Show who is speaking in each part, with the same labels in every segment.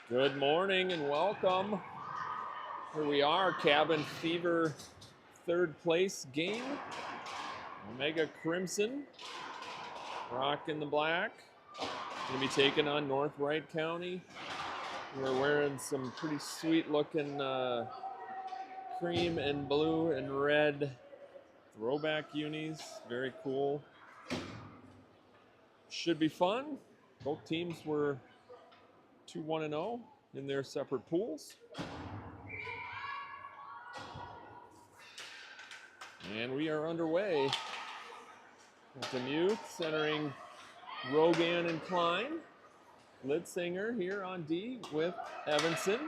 Speaker 1: Good morning and welcome. Here we are, Cabin Fever third place game. Omega Crimson, rocking the black. Gonna be taking on North Wright County. We're wearing some pretty sweet looking cream and blue and red throwback unis. Very cool. Should be fun. Both teams were 2-1-0 in their separate pools. And we are underway. Demuth centering Rogan and Klein. Litzinger here on D with Evanson.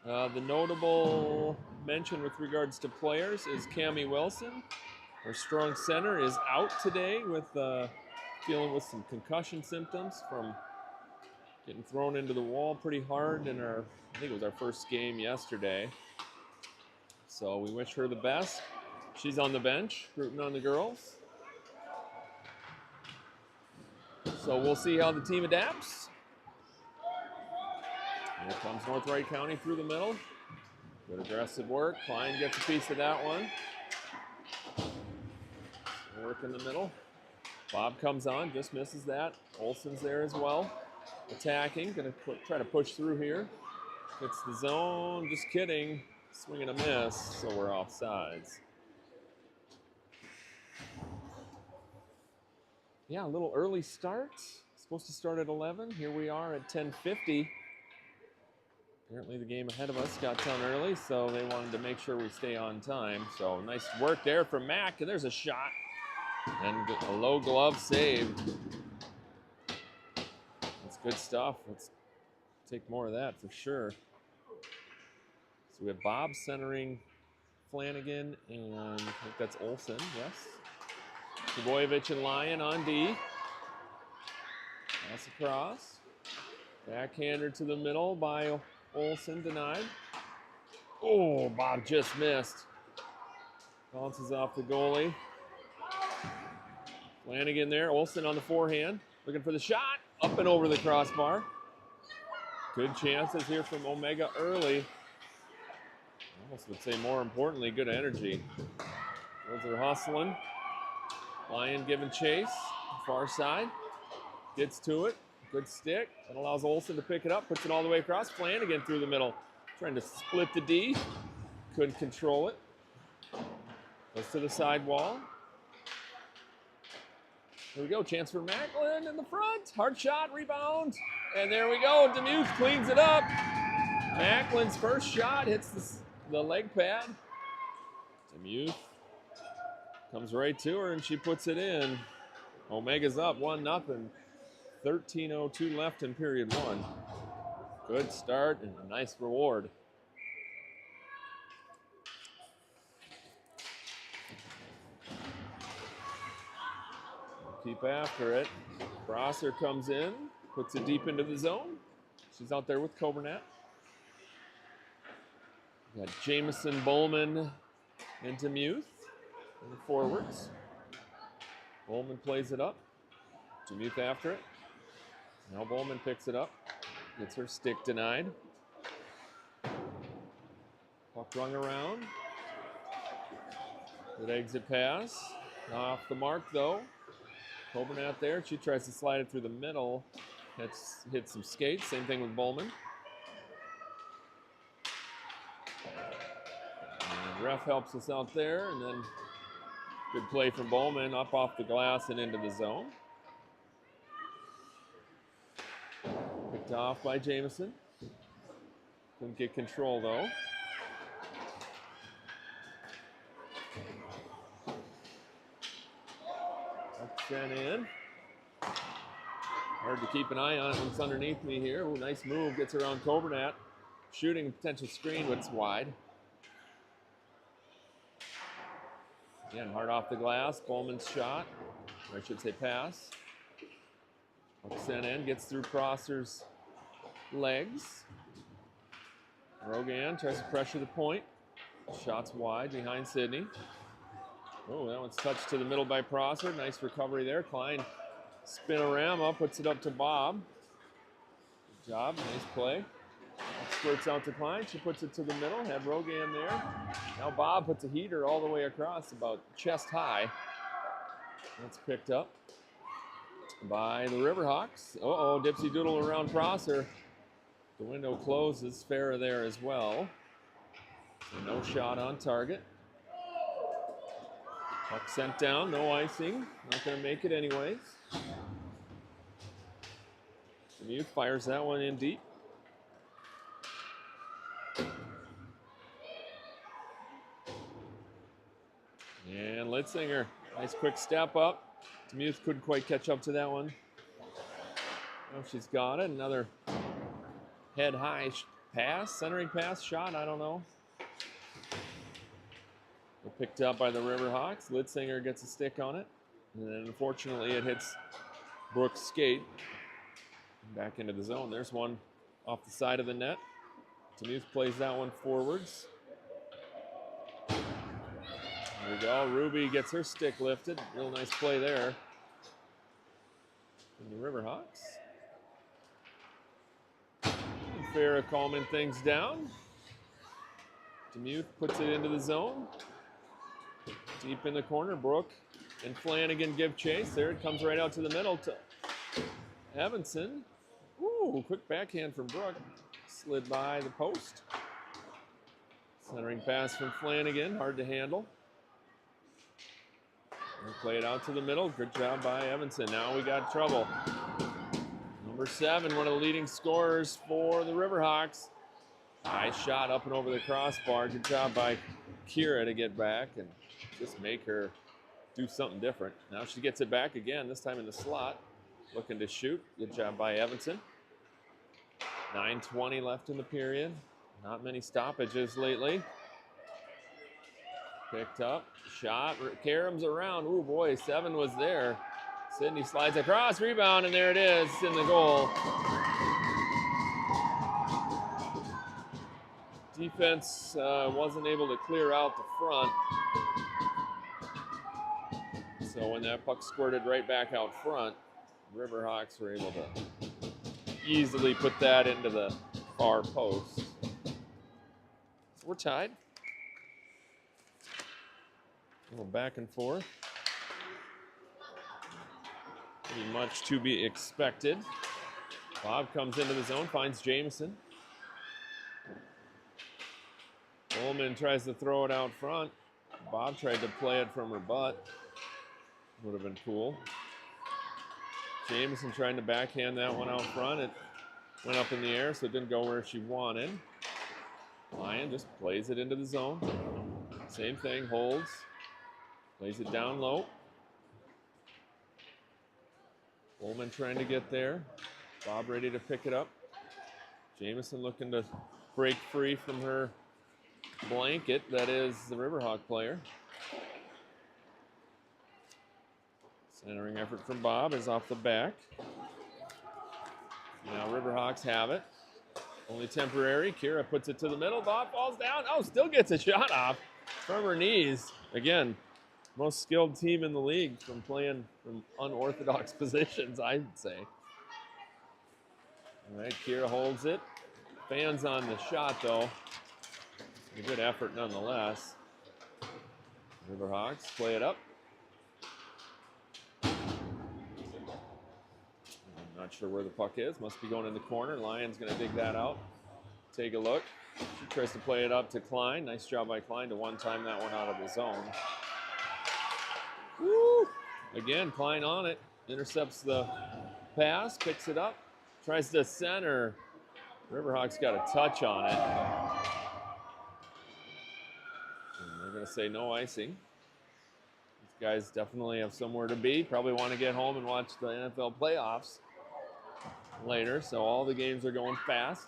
Speaker 1: The notable mention with regards to players is Cammie Wilson. Our strong center is out today with dealing with some concussion symptoms from getting thrown into the wall pretty hard in I think it was our first game yesterday. So we wish her the best. She's on the bench, rooting on the girls. So we'll see how the team adapts. Here comes North Wright County through the middle. Good aggressive work. Klein gets a piece of that one. Work in the middle. Bob comes on, just misses that. Olsen's there as well. Attacking, gonna try to push through here. Hits the zone, just kidding. Swing and a miss, so we're off sides. Yeah, a little early start. Supposed to start at 11. Here we are at 10:50. Apparently the game ahead of us got done early, so they wanted to make sure we stay on time. So nice work there from Mac, and there's a shot. And a low glove save. That's good stuff. Let's take more of that for sure. So we have Bob centering Flanagan, and I think that's Olsen, yes. Savoyevich and Lyon on D. Pass across. Backhander to the middle by Olsen, denied. Oh, Bob just missed. Bounces off the goalie. Flanagan there, Olsen on the forehand. Looking for the shot, up and over the crossbar. Good chances here from Omega early. Almost would say more importantly, good energy. Those are hustling. Lyon giving chase, far side. Gets to it, good stick. That allows Olsen to pick it up, puts it all the way across. Flanagan through the middle, trying to split the D. Couldn't control it. Goes to the side wall. Here we go, chance for Macklin in the front. Hard shot, rebound. And there we go, Demuth cleans it up. Macklin's first shot hits the leg pad. Demuth comes right to her and she puts it in. Omega's up 1-0. 13:02 left in period one. Good start and a nice reward. Keep after it. Prosser comes in, puts it deep into the zone. She's out there with Coburnett. We got Jamison, Bowman, and Demuth in the forwards. Bowman plays it up. Demuth after it. Now Bowman picks it up. Gets her stick denied. Puck rung around. Good exit pass. Not off the mark though. Coburnett there. She tries to slide it through the middle. Hits some skates. Same thing with Bowman. And ref helps us out there, and then good play from Bowman up off the glass and into the zone. Picked off by Jamison. Couldn't get control though. Up sent in. Hard to keep an eye on it when it's underneath me here. Ooh, nice move, gets around Coburnett. Shooting a potential screen, but it's wide. Again, hard off the glass. Bowman's shot, or I should say pass. Up sent in, gets through Prosser's legs. Rogan tries to pressure the point. Shots wide behind Sydney. Oh, that one's touched to the middle by Prosser. Nice recovery there. Klein spin-a-rama, puts it up to Bob. Good job, nice play. Squirts out to Klein. She puts it to the middle. Had Rogan there. Now Bob puts a heater all the way across, about chest high. That's picked up by the RiverHawks. Uh-oh, Dipsy Doodle around Prosser. The window closes. Fair there as well. So no shot on target. Puck sent down, no icing. Not going to make it anyways. Lemieux fires that one in deep. And Litzinger, nice quick step up. Demuth couldn't quite catch up to that one. Oh, she's got it. Another head high pass, centering pass, shot, I don't know. They're picked up by the RiverHawks. Litzinger gets a stick on it. And then unfortunately it hits Brooks' skate. Back into the zone. There's one off the side of the net. Demuth plays that one forwards. There we go. Ruby gets her stick lifted. Real nice play there. And the RiverHawks. Farah calming things down. Demuth puts it into the zone. Deep in the corner. Brooke and Flanagan give chase. There it comes right out to the middle to Evanson. Ooh, quick backhand from Brooke. Slid by the post. Centering pass from Flanagan. Hard to handle. And play it out to the middle. Good job by Evanson. Now we got trouble. Number 7, one of the leading scorers for the RiverHawks. Nice shot up and over the crossbar. Good job by Kira to get back and just make her do something different. Now she gets it back again, this time in the slot. Looking to shoot. Good job by Evanson. 9:20 left in the period. Not many stoppages lately. Picked up, shot, Karam's around. Ooh boy, 7 was there. Sydney slides across, rebound, and there it is in the goal. Defense wasn't able to clear out the front. So when that puck squirted right back out front, RiverHawks were able to easily put that into the far post. So we're tied. A little back and forth. Pretty much to be expected. Bob comes into the zone, finds Jameson. Ullman tries to throw it out front. Bob tried to play it from her butt. Would have been cool. Jameson trying to backhand that one out front. It went up in the air, so it didn't go where she wanted. Lyon just plays it into the zone. Same thing, holds. Plays it down low. Ullman trying to get there. Bob ready to pick it up. Jameson looking to break free from her blanket. That is the RiverHawk player. Centering effort from Bob is off the back. Now RiverHawks have it. Only temporary. Kira puts it to the middle. Bob falls down. Oh, still gets a shot off from her knees. Again, most skilled team in the league from playing from unorthodox positions, I'd say. All right, Kira holds it. Fans on the shot, though. A good effort nonetheless. RiverHawks play it up. I'm not sure where the puck is. Must be going in the corner. Lyon's going to dig that out. Take a look. She tries to play it up to Klein. Nice job by Klein to one-time that one out of the zone. Woo! Again, Klein on it. Intercepts the pass, picks it up, tries to center. RiverHawks got a touch on it. And they're going to say no icing. These guys definitely have somewhere to be. Probably want to get home and watch the NFL playoffs later. So all the games are going fast.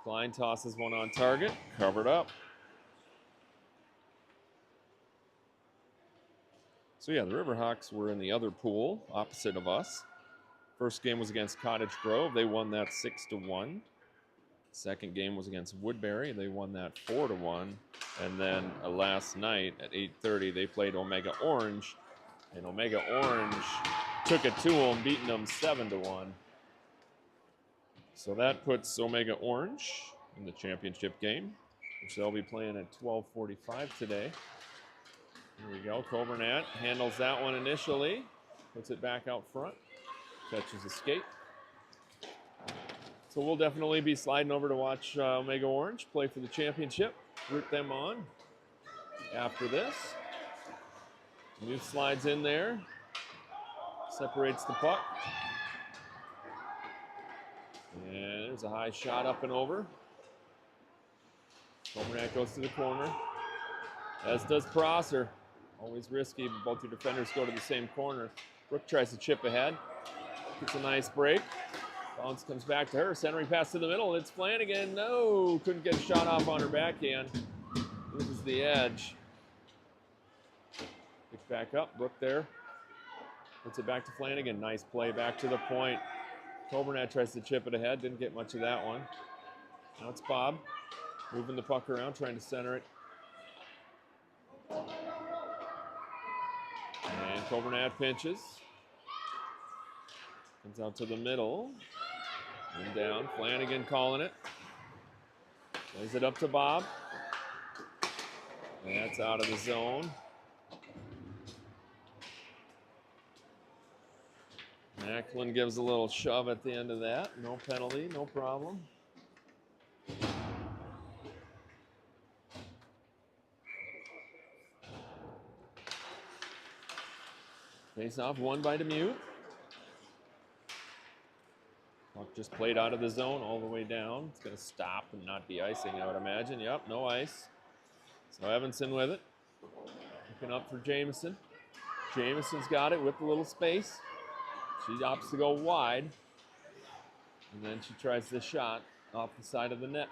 Speaker 1: Klein tosses one on target, covered up. So yeah, the RiverHawks were in the other pool, opposite of us. First game was against Cottage Grove. They won that 6-1. Second game was against Woodbury. They won that 4-1. And then last night at 8:30, they played Omega Orange. And Omega Orange took it to them, beating them 7-1. So that puts Omega Orange in the championship game, which they'll be playing at 12:45 today. Here we go. Coburnat handles that one initially, puts it back out front, catches the skate. So we'll definitely be sliding over to watch Omega Orange play for the championship. Root them on after this. Muth slides in there, separates the puck. And there's a high shot up and over. Coburnat goes to the corner, as does Prosser. Always risky, both your defenders go to the same corner. Brooke tries to chip ahead. Gets a nice break. Bounce comes back to her. Centering pass to the middle. It's Flanagan. No, couldn't get a shot off on her backhand. Loses the edge. Pick back up. Brooke there. Puts it back to Flanagan. Nice play back to the point. Coburnat tries to chip it ahead. Didn't get much of that one. Now it's Bob. Moving the puck around, trying to center it. And Coburnat pinches. Comes out to the middle. And down. Flanagan calling it. Plays it up to Bob. That's out of the zone. Macklin gives a little shove at the end of that. No penalty, no problem. Face off won by Demuth. Puck just played out of the zone all the way down. It's going to stop and not be icing, I would imagine. Yep, no ice. So Evanson with it. Looking up for Jameson. Jameson's got it with a little space. She opts to go wide. And then she tries this shot off the side of the net.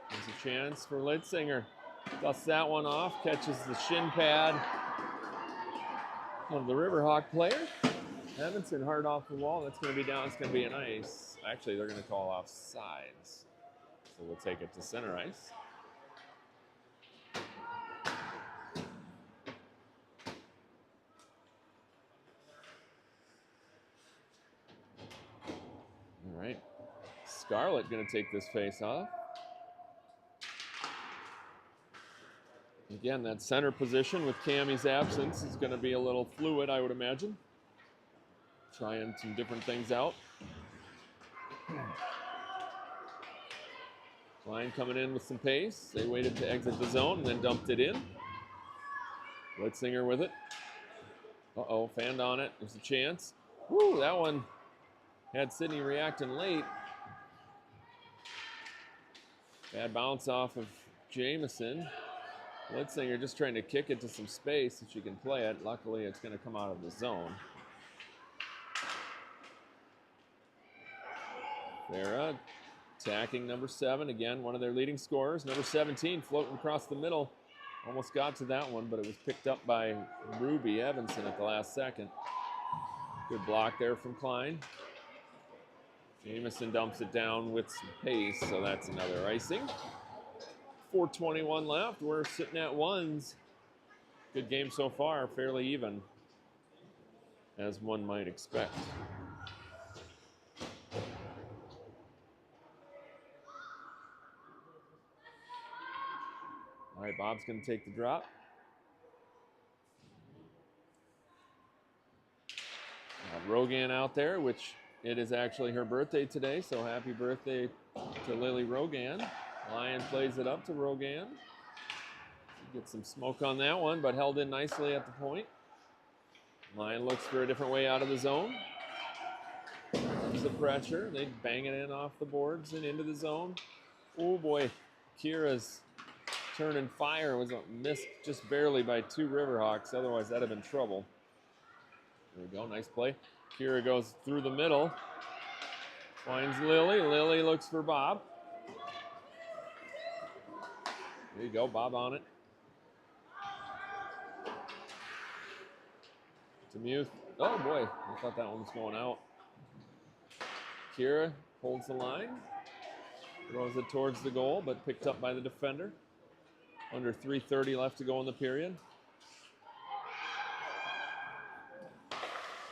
Speaker 1: There's a chance for Litzinger. Dusts that one off. Catches the shin pad of the RiverHawk player. Evanson hard off the wall. That's going to be down. It's going to be an ice. Actually, they're going to call off sides. So we'll take it to center ice. All right. Scarlett going to take this face off. Again, that center position with Cammie's absence is going to be a little fluid, I would imagine. Trying some different things out. Klein coming in with some pace. They waited to exit the zone and then dumped it in. Litzinger with it. Uh-oh, fanned on it. There's a chance. Woo, that one had Sydney reacting late. Bad bounce off of Jameson. Litzinger just trying to kick it to some space so she can play it. Luckily, it's going to come out of the zone. Farah attacking number 7. Again, one of their leading scorers. Number 17 floating across the middle. Almost got to that one, but it was picked up by Ruby Evanson at the last second. Good block there from Klein. Jameson dumps it down with some pace, so that's another icing. 4:21 left. We're sitting at ones. Good game so far, fairly even, as one might expect. All right, Bob's going to take the drop. Rogan out there, which it is actually her birthday today, so happy birthday to Lily Rogan. Lyon plays it up to Rogan. Get some smoke on that one, but held in nicely at the point. Lyon looks for a different way out of the zone. Comes the pressure. They bang it in off the boards and into the zone. Oh boy, Kira's turning fire was missed just barely by 2 RiverHawks. Otherwise, that'd have been trouble. There we go, nice play. Kira goes through the middle. Finds Lily. Lily looks for Bob. There you go, Bob on it. Demuth. Oh boy, I thought that one was going out. Kira holds the line. Throws it towards the goal, but picked up by the defender. Under 3:30 left to go in the period.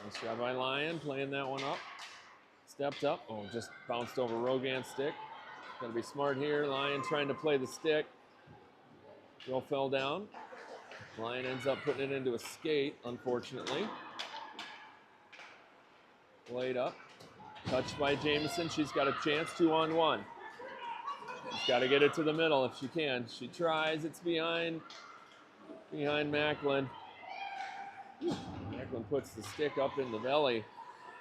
Speaker 1: Nice job by Lyon, playing that one up. stepped up. Oh, just bounced over Rogan's stick. Got to be smart here. Lyon trying to play the stick. Girl fell down. Lyon ends up putting it into a skate, unfortunately. Played up. Touched by Jamison. She's got a chance, 2-on-1. She's got to get it to the middle if she can. She tries. It's behind Macklin. Macklin puts the stick up in the belly.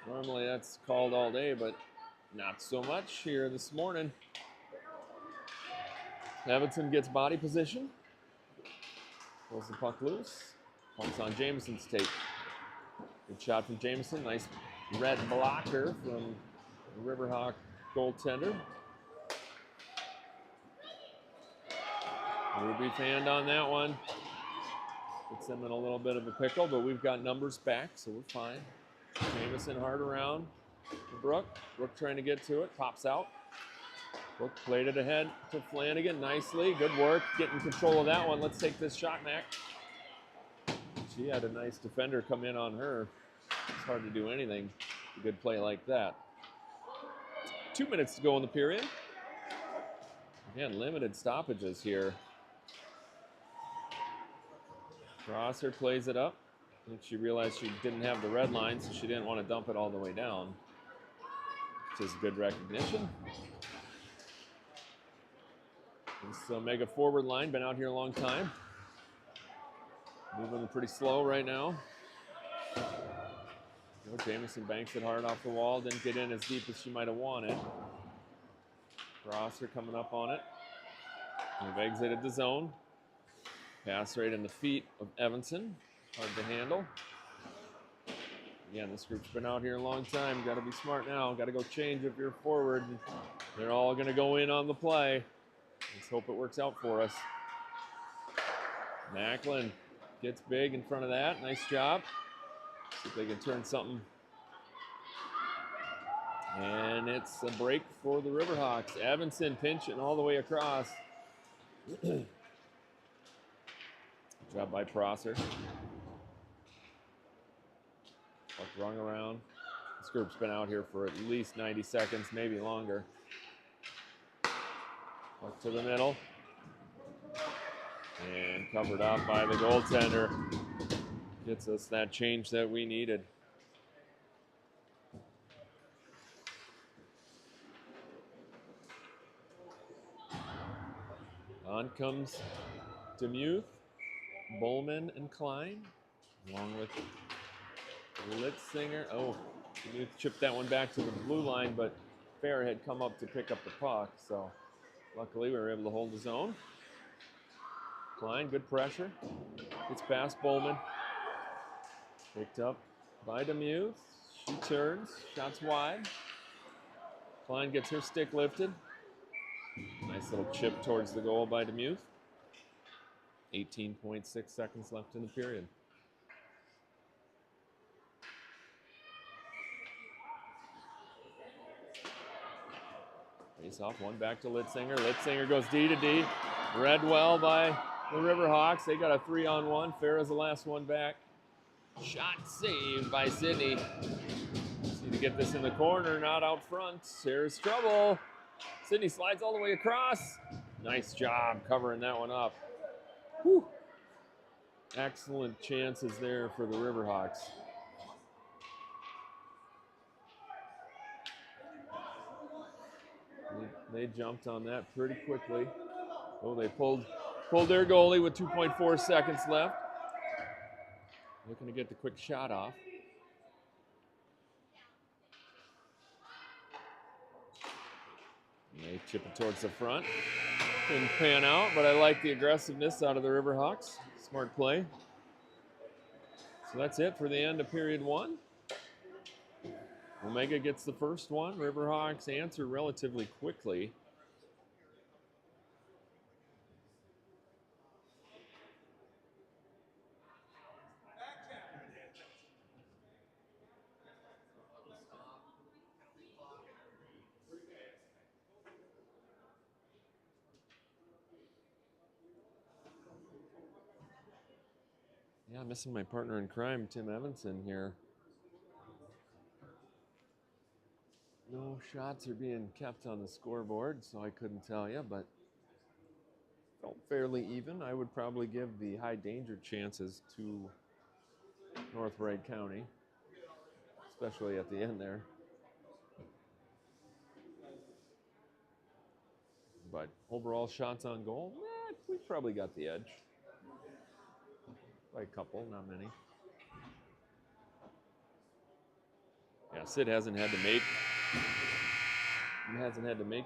Speaker 1: Normally that's called all day, but not so much here this morning. Evanson gets body position. Pulls the puck loose. Puck's on Jamison's tape. Good shot from Jamison. Nice red blocker from the RiverHawk goaltender. Ruby fanned on that one. Puts them in a little bit of a pickle, but we've got numbers back, so we're fine. Jamison hard around to Brooke. Brooke trying to get to it. Pops out. Brooke played it ahead to Flanagan nicely. Good work getting control of that one. Let's take this shot, Mac. She had a nice defender come in on her. It's hard to do anything. A good play like that. 2 minutes to go in the period. Again, limited stoppages here. Crosser plays it up. I think she realized she didn't have the red line, so she didn't want to dump it all the way down. Which is good recognition. This Omega forward line, been out here a long time. Moving pretty slow right now. Jamison banks it hard off the wall. Didn't get in as deep as she might have wanted. Crosser coming up on it. We've exited the zone. Pass right in the feet of Evanson. Hard to handle. Again, this group's been out here a long time. Got to be smart now. Got to go change if you're forward. They're all going to go in on the play. Let's hope it works out for us. Macklin gets big in front of that. Nice job. See if they can turn something. And it's a break for the RiverHawks. Evanson pinching all the way across. Job by Prosser. Puck rung around. This group's been out here for at least 90 seconds, maybe longer. Puck to the middle. And covered up by the goaltender. Gets us that change that we needed. On comes Demuth, Bowman, and Klein, along with Litzinger. Oh, Demuth chipped that one back to the blue line, but Fair had come up to pick up the puck, so luckily we were able to hold the zone. Klein, good pressure. Gets past Bowman. Picked up by Demuth. She turns, shots wide. Klein gets her stick lifted. Nice little chip towards the goal by Demuth. 18.6 seconds left in the period. Face off, one back to Litzinger. Litzinger goes D to D. Read well by the RiverHawks. They got a 3-on-1. Farrah's the last one back. Shot saved by Sydney. Just need to get this in the corner, not out front. Here's trouble. Sydney slides all the way across. Nice job covering that one up. Whew. Excellent chances there for the RiverHawks. They jumped on that pretty quickly. Oh, they pulled their goalie with 2.4 seconds left. Looking to get the quick shot off. And they chip it towards the front. Didn't pan out, but I like the aggressiveness out of the RiverHawks. Smart play. So that's it for the end of period one. Omega gets the first one. RiverHawks answer relatively quickly. Yeah, I'm missing my partner in crime, Tim Evanson here. No shots are being kept on the scoreboard, so I couldn't tell you, but felt fairly even. I would probably give the high danger chances to North Wright County, especially at the end there. But overall shots on goal, we probably got the edge. By a couple, not many. Yeah, Sid hasn't had to make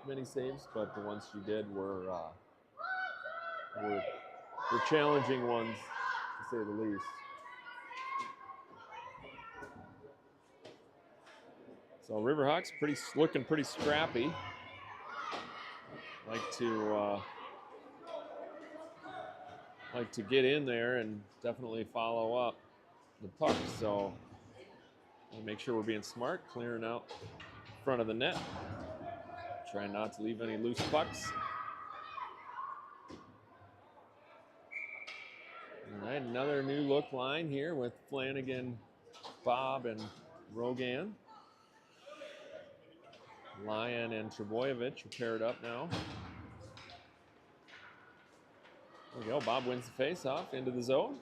Speaker 1: many saves, but the ones she did were challenging ones, to say the least. So RiverHawks looking pretty scrappy. Like to get in there and definitely follow up the puck. So we'll make sure we're being smart, clearing out front of the net. Trying not to leave any loose pucks. All right, another new look line here with Flanagan, Bob, and Rogan. Lyon and Trebojevic are paired up now. There we go. Bob wins the face-off into the zone.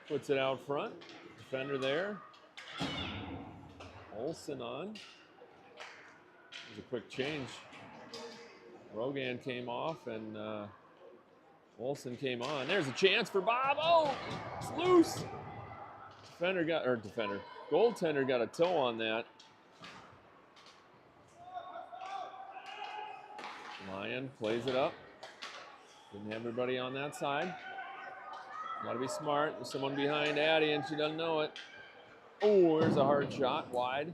Speaker 1: Puts it out front. Defender there. Olsen on. There's a quick change. Rogan came off and Olsen came on. There's a chance for Bob. Oh, it's loose. Goaltender got a toe on that. Lyon plays it up. Didn't have everybody on that side. Got to be smart. There's someone behind Addie and she doesn't know it. Oh, there's a hard shot wide.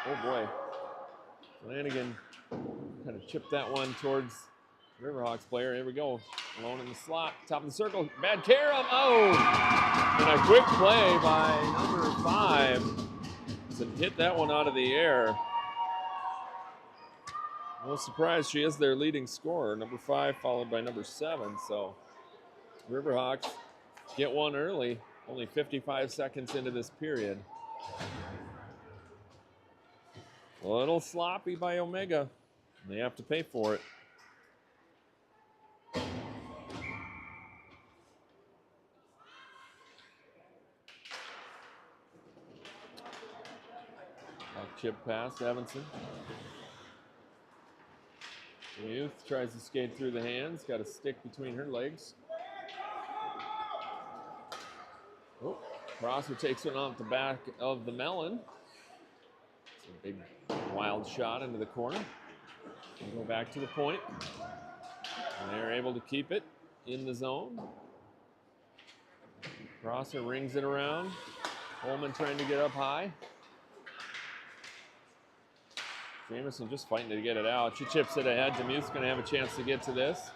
Speaker 1: Oh boy. Flanagan kind of chipped that one towards the RiverHawks player. Here we go. Alone in the slot. Top of the circle. Bad carom. Oh! And a quick play by number 5 to hit that one out of the air. No surprise, she is their leading scorer. Number 5 followed by number 7. So RiverHawks get one early. Only 55 seconds into this period. A little sloppy by Omega. They have to pay for it. Chip pass, Evanson. Youth tries to skate through the hands. Got a stick between her legs. Oh, Crosser takes one off the back of the melon. It's a big, wild shot into the corner. We'll go back to the point. And they're able to keep it in the zone. Crosser rings it around. Holman trying to get up high. Jameson just fighting to get it out. She chips it ahead. Demuth's going to have a chance to get to this.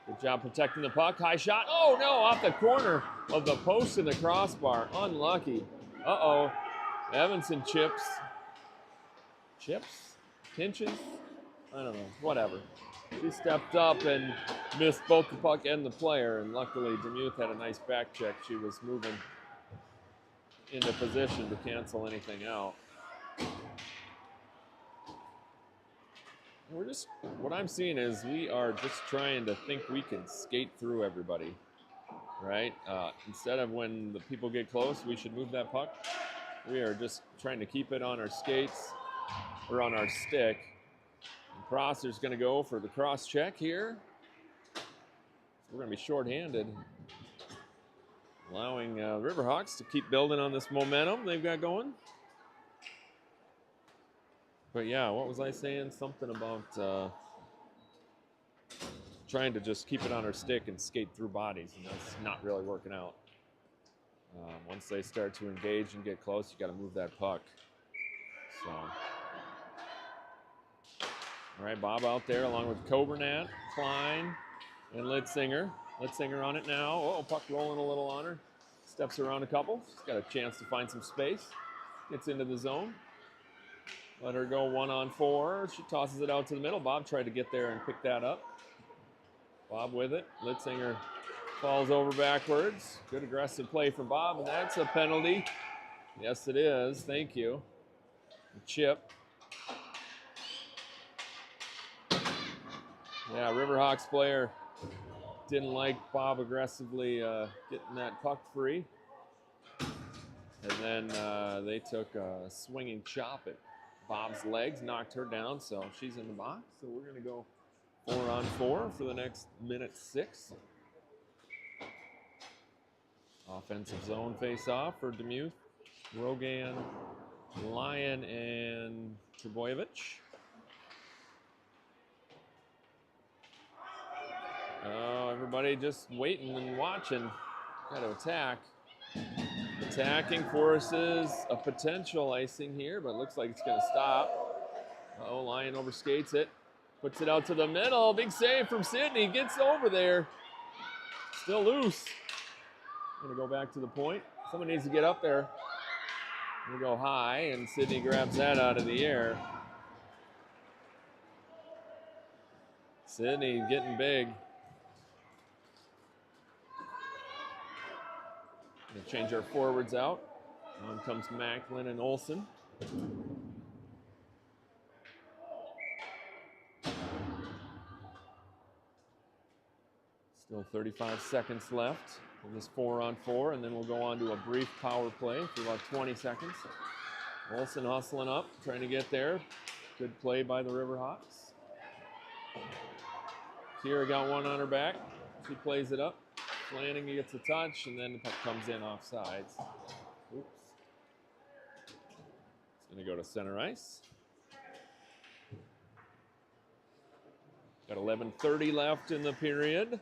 Speaker 1: Good job protecting the puck. High shot. Oh, no, off the corner of the post and the crossbar. Unlucky. Uh-oh. Evanson chips. Chips? Pinches? I don't know. Whatever. She stepped up and missed both the puck and the player, and luckily Demuth had a nice back check. She was moving into position to cancel anything out. What I'm seeing is we are just trying to think we can skate through everybody, right? Instead of when the people get close, we should move that puck. We are just trying to keep it on our skates or on our stick. And Prosser's going to go for the cross check here. So we're going to be shorthanded, allowing RiverHawks to keep building on this momentum they've got going. But yeah, what was I saying? Something about trying to just keep it on our stick and skate through bodies, and that's not really working out. Once they start to engage and get close, you got to move that puck. So, all right, Bob out there along with Coburnat, Klein, and Litzinger. Litzinger on it now. Oh, puck rolling a little on her. Steps around a couple. She's got a chance to find some space. Gets into the zone. Let her go 1-on-4. She tosses it out to the middle. Bob tried to get there and pick that up. Bob with it. Litzinger falls over backwards. Good aggressive play from Bob, and that's a penalty. Yes, it is. Thank you. Chip. Yeah, RiverHawks player didn't like Bob aggressively getting that puck free. And then they took a swinging chop at Bob's legs, knocked her down, so she's in the box. So we're going to go 4-on-4 for the next minute 6. Offensive zone face-off for Demuth, Rogan, Lyon, and Trebojevic. Oh, everybody just waiting and watching. Got to attack. Attacking forces a potential icing here, but it looks like it's going to stop. Oh, Lyon overskates it. Puts it out to the middle. Big save from Sydney. Gets over there. Still loose. Going to go back to the point. Someone needs to get up there. We go high, and Sydney grabs that out of the air. Sydney getting big. Going to change our forwards out. On comes Macklin and Olsen. Still 35 seconds left in this 4-on-4, and then we'll go on to a brief power play for about 20 seconds. Olsen hustling up, trying to get there. Good play by the RiverHawks. Kira got one on her back. She plays it up. Flanagan gets a touch, and then the puck comes in off sides. Oops. It's going to go to center ice. Got 11:30 left in the period.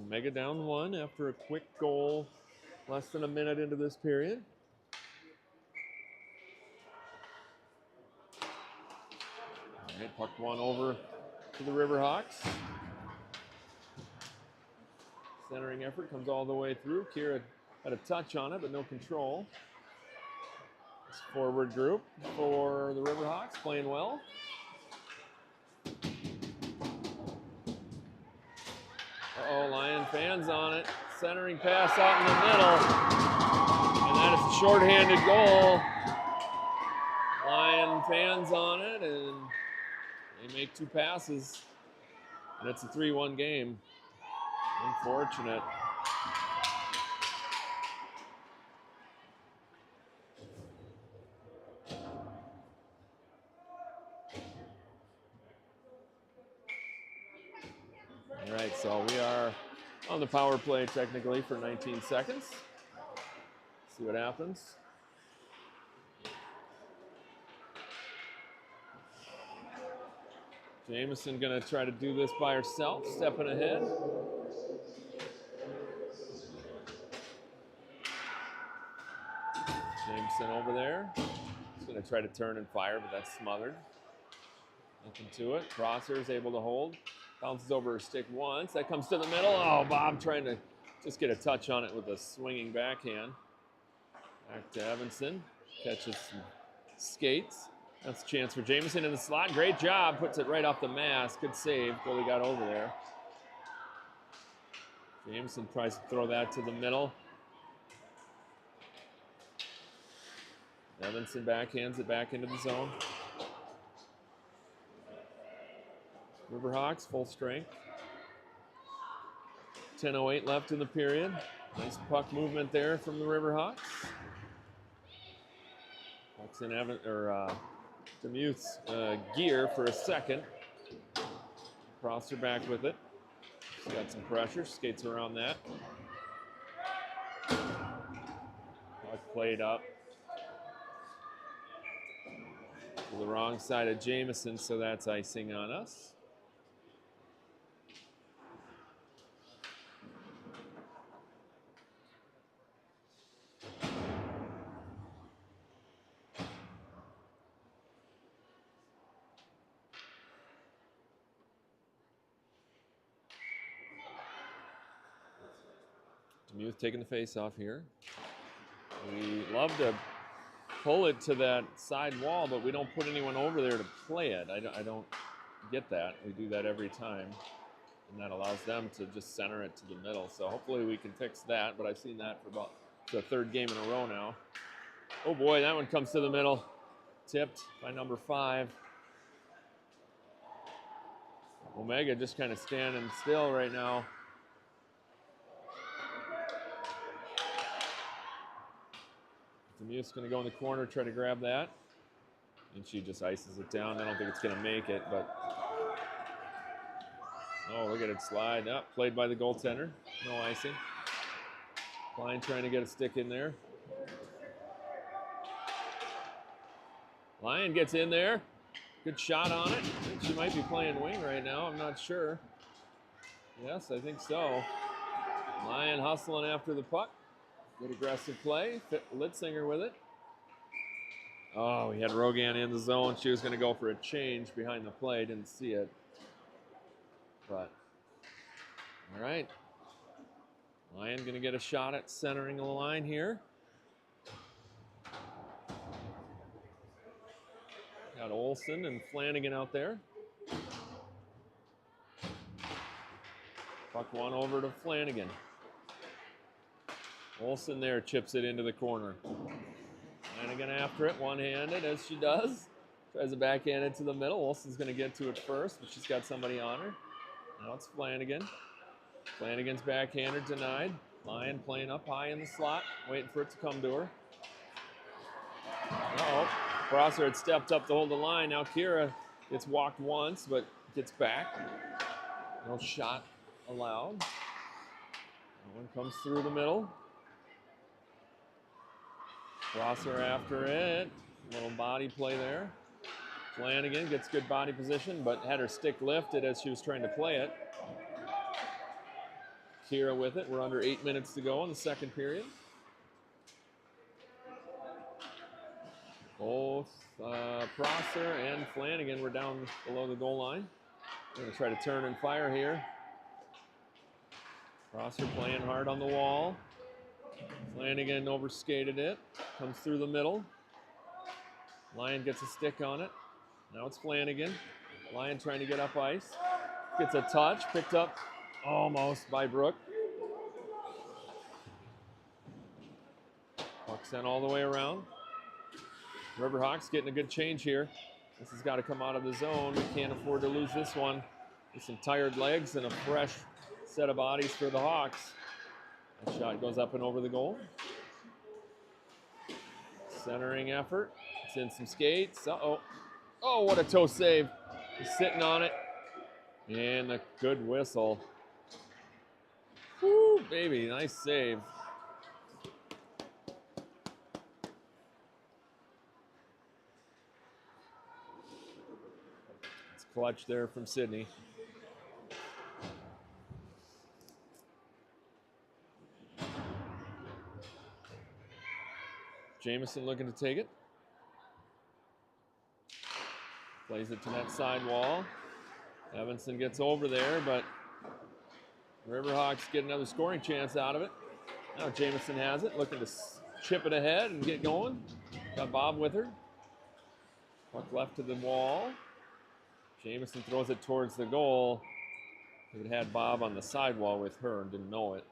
Speaker 1: Omega down 1 after a quick goal less than a minute into this period. All right, puck one over to the RiverHawks. Centering effort comes all the way through. Kira had a touch on it, but no control. This forward group for the RiverHawks playing well. Uh-oh, Lion fans on it. Centering pass out in the middle. And that is a shorthanded goal. Lion fans on it, and they make 2 passes. And it's a 3-1 game. Unfortunate. All right, so we are on the power play technically for 19 seconds. See what happens. Jameson gonna try to do this by herself, stepping ahead. Jameson over there. He's gonna try to turn and fire, but that's smothered. Nothing to it. Crosser is able to hold. Bounces over her stick once. That comes to the middle. Oh, Bob trying to just get a touch on it with a swinging backhand. Back to Evanson. Catches some skates. That's a chance for Jameson in the slot. Great job. Puts it right off the mask. Good save. Goalie got over there. Jameson tries to throw that to the middle. Evanson backhands it back into the zone. RiverHawks full strength. 10:08 left in the period. Nice puck movement there from the RiverHawks. Puck's in Demuth's gear for a second. Crosser back with it. She's got some pressure. Skates around that. Puck played up to the wrong side of Jameson, so that's icing on us. Demuth taking the face off here. We love to pull it to that side wall, but we don't put anyone over there to play it. I don't get that. We do that every time, and that allows them to just center it to the middle. So hopefully we can fix that, but I've seen that for about to a third game in a row now. Oh boy, that one comes to the middle. Tipped by number 5. Omega just kind of standing still right now. Demuth's going to go in the corner, try to grab that. And she just ices it down. I don't think it's going to make it, but... Oh, look at it slide. Oh, played by the goaltender. No icing. Klein trying to get a stick in there. Lyon gets in there. Good shot on it. I think she might be playing wing right now. I'm not sure. Yes, I think so. Lyon hustling after the puck. Good aggressive play. Litzinger with it. Oh, we had Rogan in the zone. She was going to go for a change behind the play. Didn't see it. But, all right. Lyon going to get a shot at centering the line here. Got Olsen and Flanagan out there. Puck one over to Flanagan. Olsen there chips it into the corner. Flanagan after it, one-handed as she does. Tries to backhand it to the middle. Olsen's going to get to it first, but she's got somebody on her. Now it's Flanagan. Flanagan's backhander denied. Lyon playing up high in the slot, waiting for it to come to her. Uh-oh. Prosser had stepped up to hold the line. Now Kira gets walked once, but gets back. No shot allowed. That one comes through the middle. Prosser after it. Little body play there. Flanagan gets good body position, but had her stick lifted as she was trying to play it. Kira with it. We're under 8 minutes to go in the second period. Both Prosser and Flanagan were down below the goal line. We're going to try to turn and fire here. Prosser playing hard on the wall. Flanagan overskated it. Comes through the middle. Lyon gets a stick on it. Now it's Flanagan. Lyon trying to get up ice. Gets a touch. Picked up almost by Brooke. Puck sent all the way around. RiverHawks getting a good change here. This has got to come out of the zone. We can't afford to lose this one. With some tired legs and a fresh set of bodies for the Hawks. That shot goes up and over the goal. Centering effort. It's in some skates. Uh-oh. Oh, what a toe save. He's sitting on it. And a good whistle. Woo, baby, nice save. Clutch there from Sydney. Jamison looking to take it. Plays it to that side wall. Evanson gets over there, but RiverHawks get another scoring chance out of it. Now Jamison has it, looking to chip it ahead and get going. Got Bob with her. Puck left to the wall. Jamison throws it towards the goal. It had Bob on the sidewall with her and didn't know it.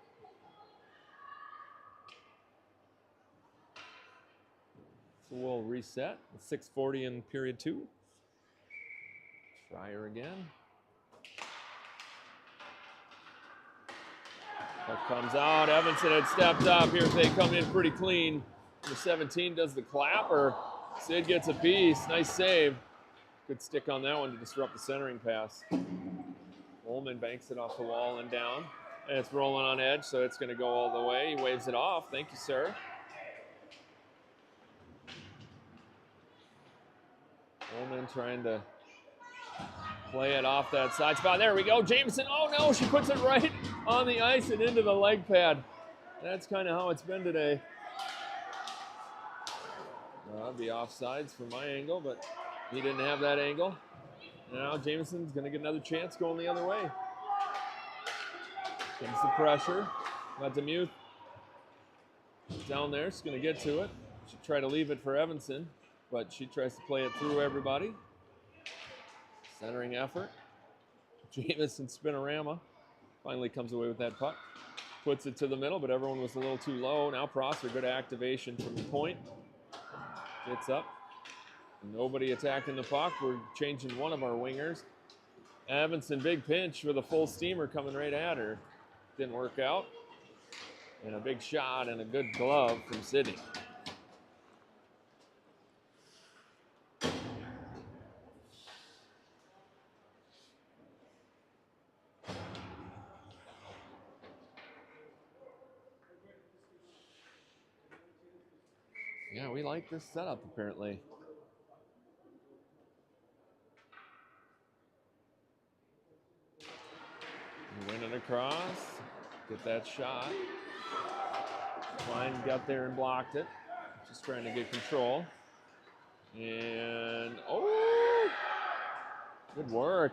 Speaker 1: So we'll reset. 6:40 in period 2. Try her again. Puck comes out. Evanson had stepped up. Here they come in pretty clean. Number 17 does the clapper. Sid gets a piece. Nice save. Good stick on that one to disrupt the centering pass. Ullman banks it off the wall and down. And it's rolling on edge, so it's going to go all the way. He waves it off. Thank you, sir. Ullman trying to play it off that side spot. There we go. Jameson. Oh, no. She puts it right on the ice and into the leg pad. That's kind of how it's been today. That'd be offsides from my angle, but he didn't have that angle. Now Jameson's going to get another chance going the other way. Comes the pressure. Got Demuth down there. She's going to get to it. She tried to leave it for Evanson, but she tries to play it through everybody. Centering effort. Jameson spinorama. Finally comes away with that puck. puts it to the middle, but everyone was a little too low. Now Prosser, good activation from the point. Gets up. Nobody attacking the puck. We're changing one of our wingers. Evanson, big pinch with a full steamer coming right at her. Didn't work out. And a big shot and a good glove from Sydney. Yeah, we like this setup apparently. Win it across. Get that shot. Klein got there and blocked it. Just trying to get control. And, oh! Good work.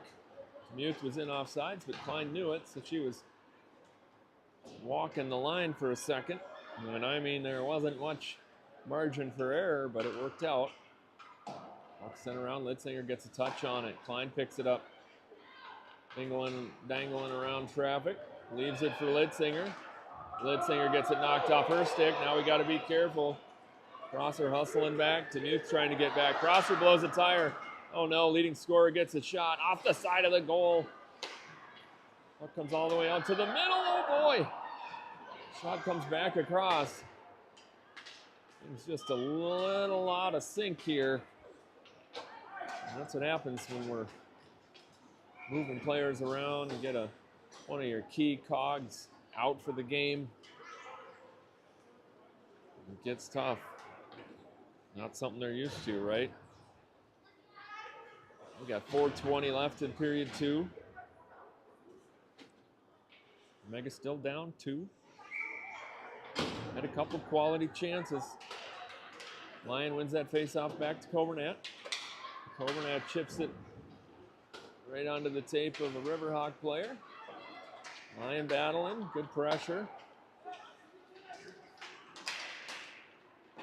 Speaker 1: Muth was in offsides, but Klein knew it, so she was walking the line for a second. And I mean, there wasn't much margin for error, but it worked out. Puck sent around. Litzinger gets a touch on it. Klein picks it up. Dangling around traffic. Leaves it for Litzinger. Litzinger gets it knocked off her stick. Now we got to be careful. Prosser hustling back. Demuth trying to get back. Prosser blows a tire. Oh no, leading scorer gets a shot off the side of the goal. Puck comes all the way out to the middle. Oh boy. Shot comes back across. It's just a little out of sync here. And that's what happens when we're moving players around and get one of your key cogs out for the game. It gets tough. Not something they're used to, right? We got 4:20 left in period 2. Omega still down 2. Had a couple quality chances. Lyon wins that face-off back to Coburnett. Coburnett chips it right onto the tape of a RiverHawk player. Lyon battling, good pressure.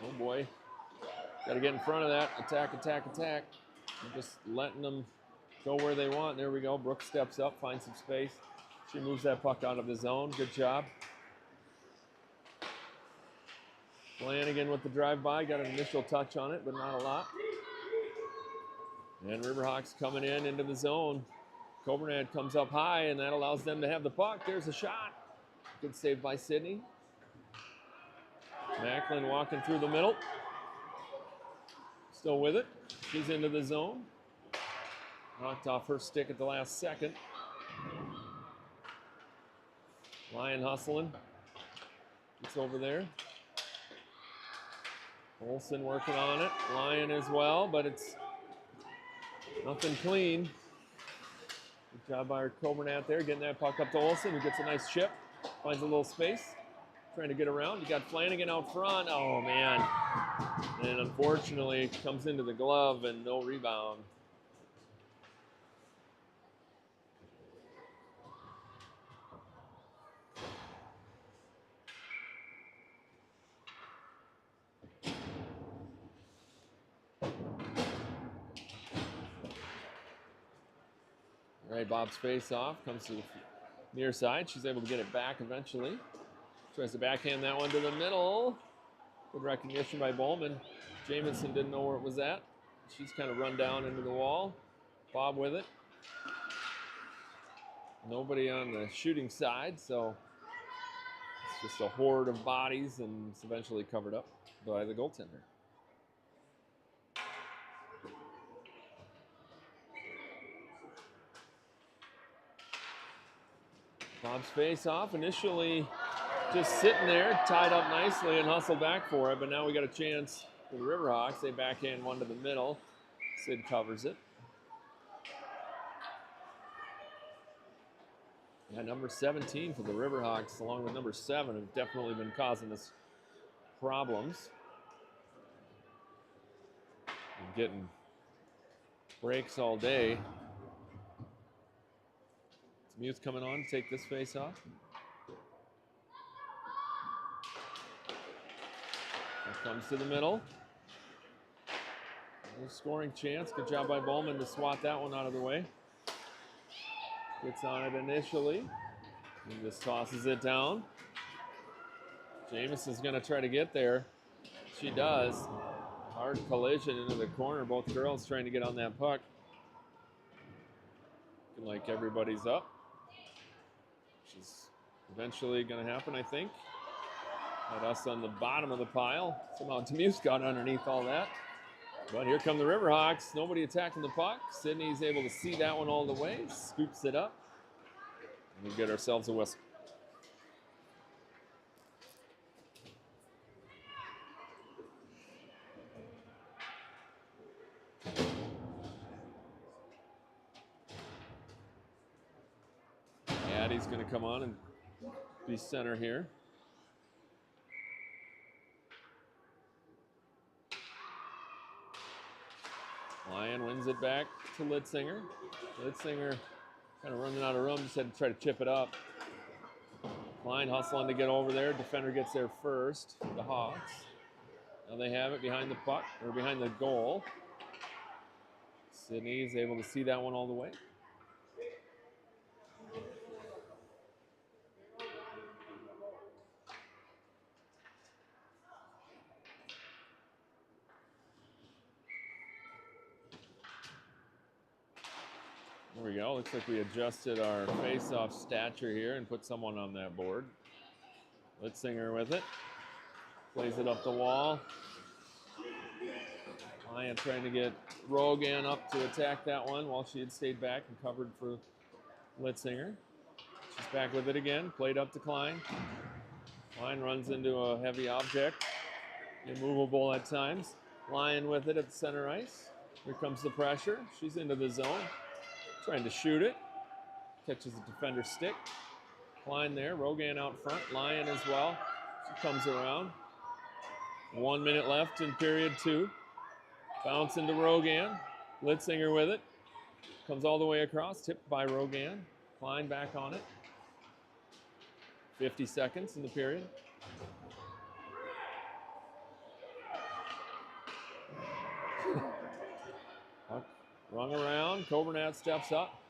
Speaker 1: Oh boy. Got to get in front of that. Attack, attack, attack. We're just letting them go where they want. There we go. Brooke steps up, finds some space. She moves that puck out of the zone. Good job. Flanagan with the drive-by. Got an initial touch on it, but not a lot. And RiverHawks coming into the zone. Coburnett comes up high, and that allows them to have the puck. There's a shot. Good save by Sydney. Macklin walking through the middle. Still with it. She's into the zone. Knocked off her stick at the last second. Lyon hustling. It's over there. Olsen working on it. Lyon as well, but it's nothing clean. Good job by Coburnett there, getting that puck up to Olsen, who gets a nice chip. Finds a little space. Trying to get around. You got Flanagan out front. Oh, man. And unfortunately, it comes into the glove and no rebound. All right, Bob's face off. Comes to the near side. She's able to get it back eventually. Tries to backhand that one to the middle. Good recognition by Bowman. Jamison didn't know where it was at. She's kind of run down into the wall. Bob with it. Nobody on the shooting side, so it's just a horde of bodies, and it's eventually covered up by the goaltender. Bob's face off, initially just sitting there, tied up nicely and hustled back for it, but now we got a chance for the RiverHawks. They backhand one to the middle. Sid covers it. Yeah, number 17 for the RiverHawks, along with number 7, have definitely been causing us problems. We're getting breaks all day. Muth coming on to take this face off. It comes to the middle. No scoring chance. Good job by Bowman to swat that one out of the way. Gets on it initially. And just tosses it down. Jameson's going to try to get there. She does. Hard collision into the corner. Both girls trying to get on that puck. Looking like everybody's up. Which is eventually going to happen, I think. Got us on the bottom of the pile. Somehow Demuse got underneath all that. But here come the RiverHawks. Nobody attacking the puck. Sydney's able to see that one all the way. Scoops it up. And we get ourselves a whistle. Addie's going to come on and be center here. Lyon wins it back to Litzinger. Litzinger kind of running out of room, just had to try to chip it up. Klein hustling to get over there. Defender gets there first, the Hawks. Now they have it behind the puck, or behind the goal. Sydney is able to see that one all the way. There we go. Looks like we adjusted our face-off stature here and put someone on that board. Litzinger with it. Plays it up the wall. Lyon trying to get Rogan up to attack that one while she had stayed back and covered for Litzinger. She's back with it again. Played up to Klein. Klein runs into a heavy object. Immovable at times. Lyon with it at the center ice. Here comes the pressure. She's into the zone. Trying to shoot it. Catches the defender's stick. Klein there. Rogan out front. Lyon as well. She comes around. 1 minute left in period 2. Bounce into Rogan. Litzinger with it. Comes all the way across. Tipped by Rogan. Klein back on it. 50 seconds in the period. Rung around. Coburnat steps up.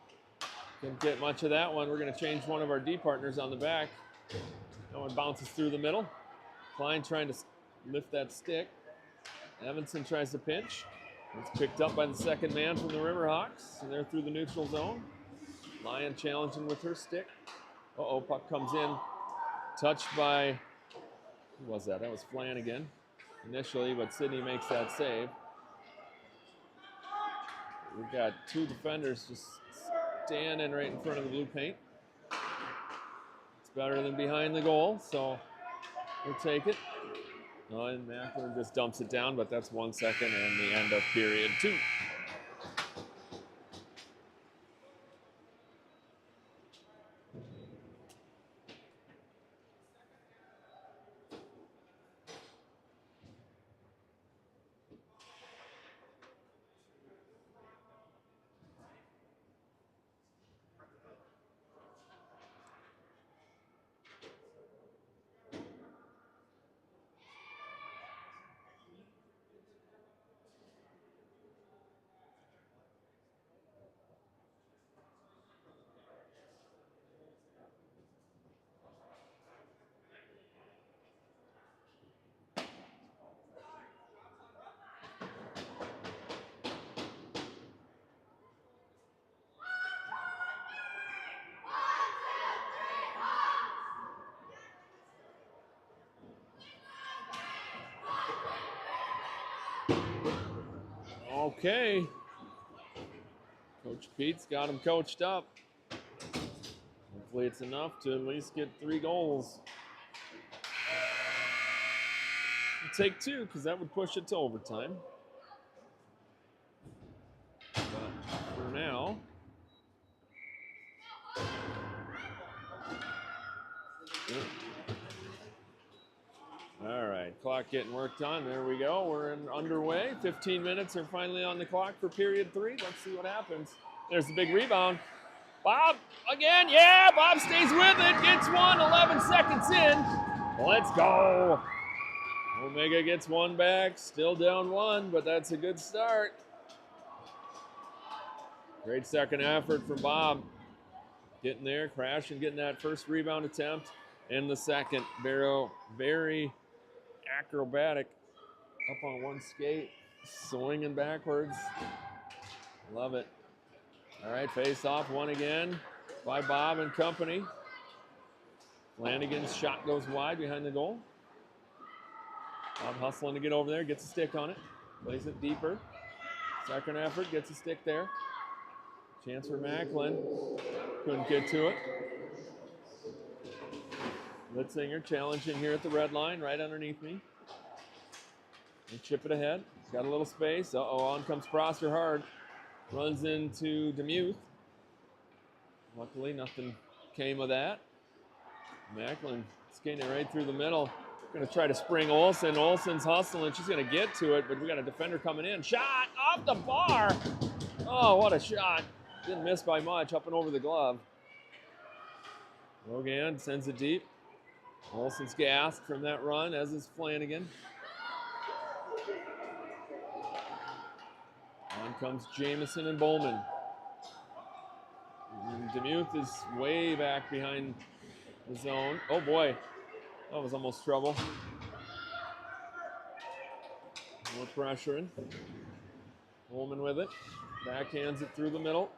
Speaker 1: Didn't get much of that one. We're going to change one of our D partners on the back. That one bounces through the middle. Klein trying to lift that stick. Evanson tries to pinch. It's picked up by the second man from the RiverHawks, and they're through the neutral zone. Lyon challenging with her stick. Uh-oh, puck comes in. Touched by, who was that? That was Flanagan initially, but Sydney makes that save. We've got 2 defenders just standing right in front of the blue paint. It's better than behind the goal, so we'll take it. And Macklin just dumps it down, but that's 1 second and the end of period 2. Okay. Coach Pete's got him coached up. Hopefully it's enough to at least get 3 goals. We'll take 2 because that would push it to overtime. But for now, all right, clock getting worked on. There we go. We're underway. 15 minutes are finally on the clock for period 3. Let's see what happens. There's the big rebound. Bob again. Yeah, Bob stays with it. Gets one. 11 seconds in. Let's go. Omega gets one back. Still down 1, but that's a good start. Great second effort from Bob. Getting there, crashing, getting that first rebound attempt. in the second. Barrow, very acrobatic, up on one skate, swinging backwards. Love it. All right, face off, one again by Bob and company. Flanagan's shot goes wide behind the goal. Bob hustling to get over there, gets a stick on it, plays it deeper. Second effort, gets a stick there. Chance for Macklin, couldn't get to it. Litzinger challenging here at the red line, right underneath me. And chip it ahead, got a little space. Uh-oh, on comes Prosser hard. Runs into Demuth. Luckily, nothing came of that. Macklin skating it right through the middle. Going to try to spring Olsen. Olsen's hustling. She's going to get to it, but we got a defender coming in. Shot off the bar. Oh, what a shot. Didn't miss by much, up and over the glove. Rogan sends it deep. Olsen's gassed from that run, as is Flanagan. On comes Jamison and Bowman. And Demuth is way back behind the zone. Oh boy, that was almost trouble. More pressuring. Bowman with it. Backhands it through the middle.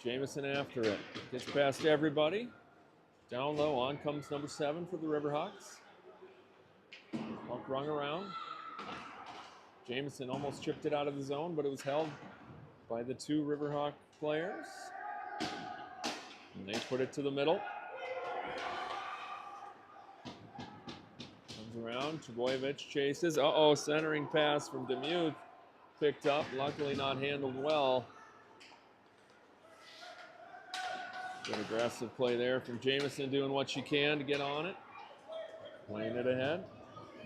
Speaker 1: Jamison after it. Gets past everybody. Down low, on comes number 7 for the RiverHawks. Puck rung around. Jamison almost chipped it out of the zone, but it was held by the 2 RiverHawk players. And they put it to the middle. Comes around, Trebojevic chases. Uh-oh, centering pass from Demuth. Picked up, luckily not handled well. Good aggressive play there from Jamison, doing what she can to get on it. Playing it ahead.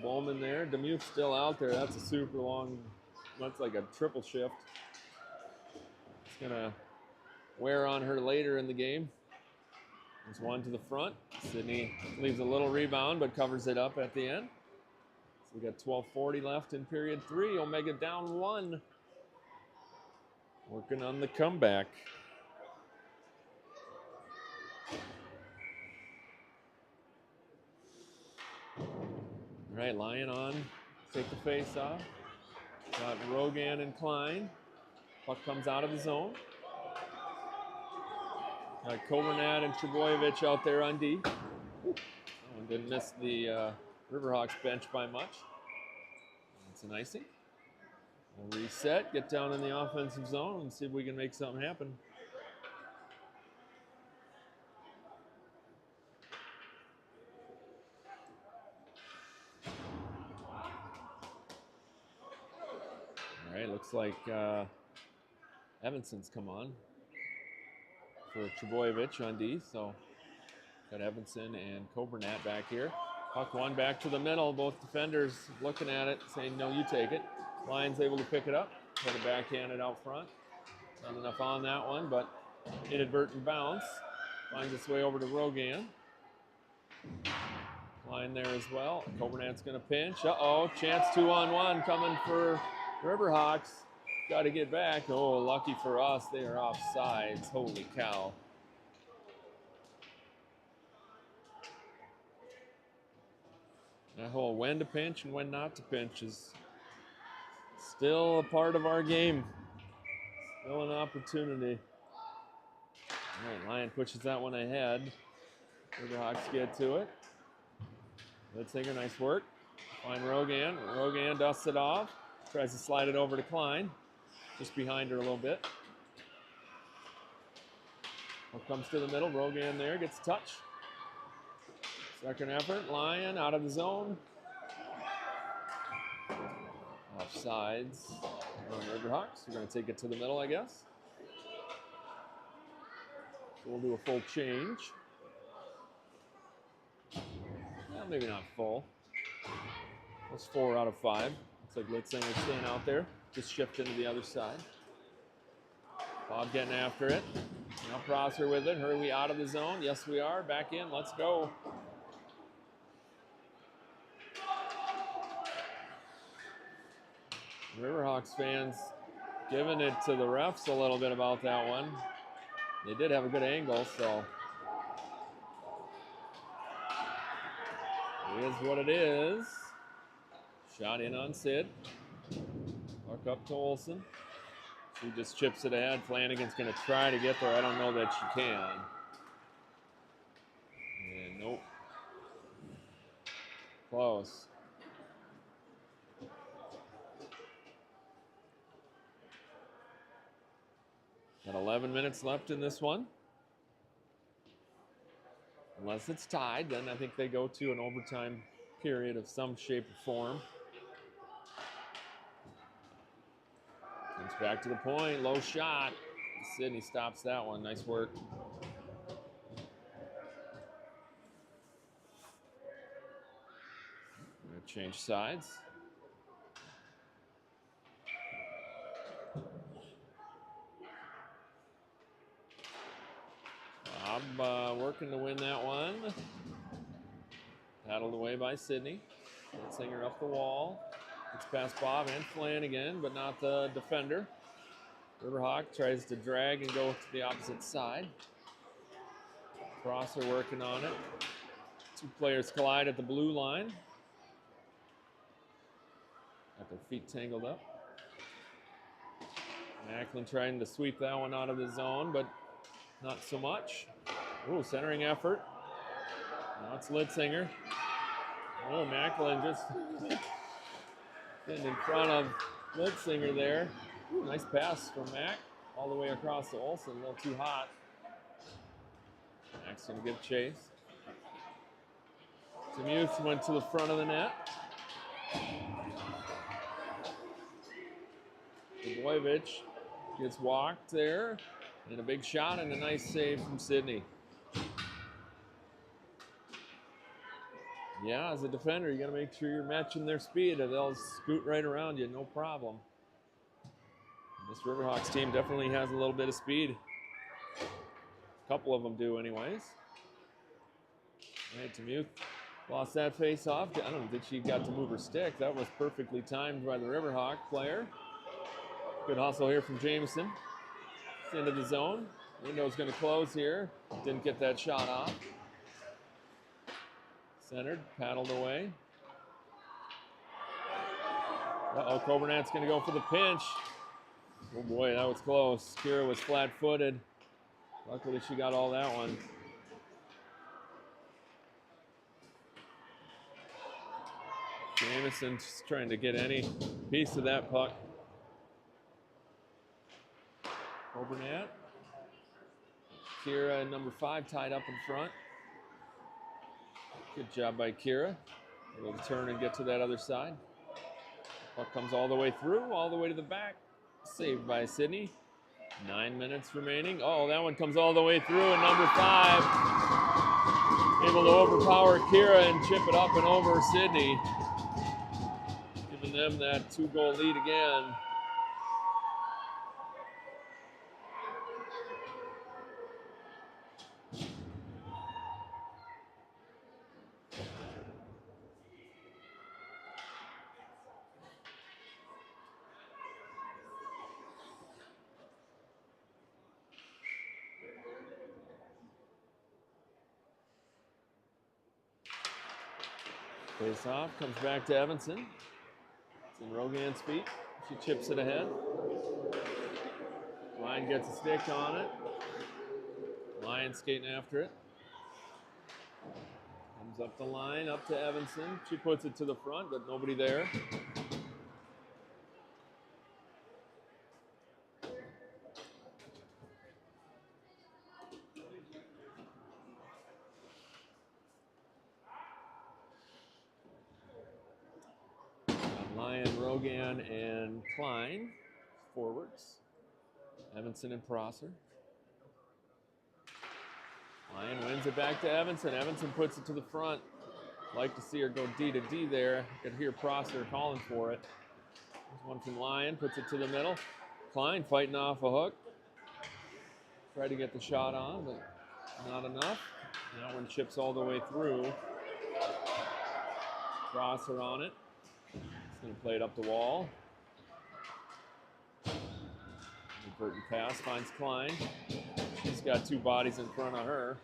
Speaker 1: Bowman there. Demuth still out there. That's a super long, that's like a triple shift. It's going to wear on her later in the game. There's one to the front. Sydney leaves a little rebound, but covers it up at the end. So we got 12:40 left in period 3. Omega down 1. Working on the comeback. All right, Lyon on, take the face off. Got Rogan and Klein. Puck comes out of the zone. Got Kovernat and Trebojevic out there on D. That one didn't miss the RiverHawks bench by much. It's an icing. We'll reset, get down in the offensive zone and see if we can make something happen. All right, looks like Evanson's come on for Trebojevic on D. So got Evanson and Kovernat back here. Puck one back to the middle. Both defenders looking at it, saying, no, you take it. Lyon's able to pick it up. Put it backhanded out front. Not enough on that one, but inadvertent bounce. Finds its way over to Rogan. Line there as well. Kovernat's going to pinch. Uh-oh, chance 2-on-1 coming for RiverHawks. Got to get back. Oh, lucky for us, they are offsides. Holy cow. That whole when to pinch and when not to pinch is still a part of our game. Still an opportunity. All right, Lyon pushes that one ahead. RiverHawks get to it. Litzinger, nice work. Find Rogan. Rogan dusts it off. Tries to slide it over to Klein. Just behind her a little bit. Comes to the middle. Rogan there, gets a touch. Second effort. Lyon out of the zone. Offsides on RiverHawks. We're going to take it to the middle, I guess. So we'll do a full change. Well, maybe not full. That's 4 out of 5. Looks like Litzinger staying out there. Just shift into the other side. Bob getting after it. Now Prosser with it. Are we out of the zone? Yes, we are. Back in. Let's go. RiverHawks fans giving it to the refs a little bit about that one. They did have a good angle, so it is what it is. Shot in on Sid. Puck up to Olsen. She just chips it ahead. Flanagan's going to try to get there. I don't know that she can. And nope. Close. Got 11 minutes left in this one. Unless it's tied, then I think they go to an overtime period of some shape or form. Comes back to the point, low shot. Sydney stops that one, nice work. Gonna change sides. Bob working to win that one. Paddled away by Sydney. Singer up the wall. It's past Bob and Flanagan, but not the defender. RiverHawk tries to drag and go to the opposite side. Crosser working on it. Two players collide at the blue line. Got their feet tangled up. Macklin trying to sweep that one out of the zone, but not so much. Ooh, centering effort. Now it's Litzinger. Oh, Macklin just getting in front of Litzinger there. Ooh, nice pass from Mac all the way across to Olsen. A little too hot. Mac's going to give chase. Demuth went to the front of the net. Blagojevich gets walked there. And a big shot and a nice save from Sydney. Yeah, as a defender, you got to make sure you're matching their speed or they'll scoot right around you, no problem. This RiverHawks team definitely has a little bit of speed. A couple of them do anyways. All right, Demuth lost that face off. I don't think she got to move her stick. That was perfectly timed by the RiverHawk player. Good hustle here from Jameson. It's into the zone. Window's going to close here. Didn't get that shot off. Centered, paddled away. Uh-oh, Coburnet's going to go for the pinch. Oh boy, that was close. Kira was flat-footed. Luckily she got all that one. Jameson just trying to get any piece of that puck. Coburnett. Kira, number 5, tied up in front. Good job by Kira. Able to turn and get to that other side. Puck comes all the way through, all the way to the back. Saved by Sydney. 9 minutes remaining. Oh, that one comes all the way through, and number 5 able to overpower Kira and chip it up and over Sydney. Giving them that 2-goal lead again. Face off, comes back to Evanson. It's in Rogan's feet. She chips it ahead. Lyon gets a stick on it. Lyon skating after it. Comes up the line, up to Evanson. She puts it to the front, but nobody there. Lyon, Rogan, and Klein, forwards. Evanson and Prosser. Lyon wins it back to Evanson. Evanson puts it to the front. Like to see her go D to D there. You could hear Prosser calling for it. There's one from Lyon, puts it to the middle. Klein fighting off a hook. Tried to get the shot on, but not enough. That one chips all the way through. Prosser on it. He's going to play it up the wall. Burton pass finds Klein. She's got two bodies in front of her.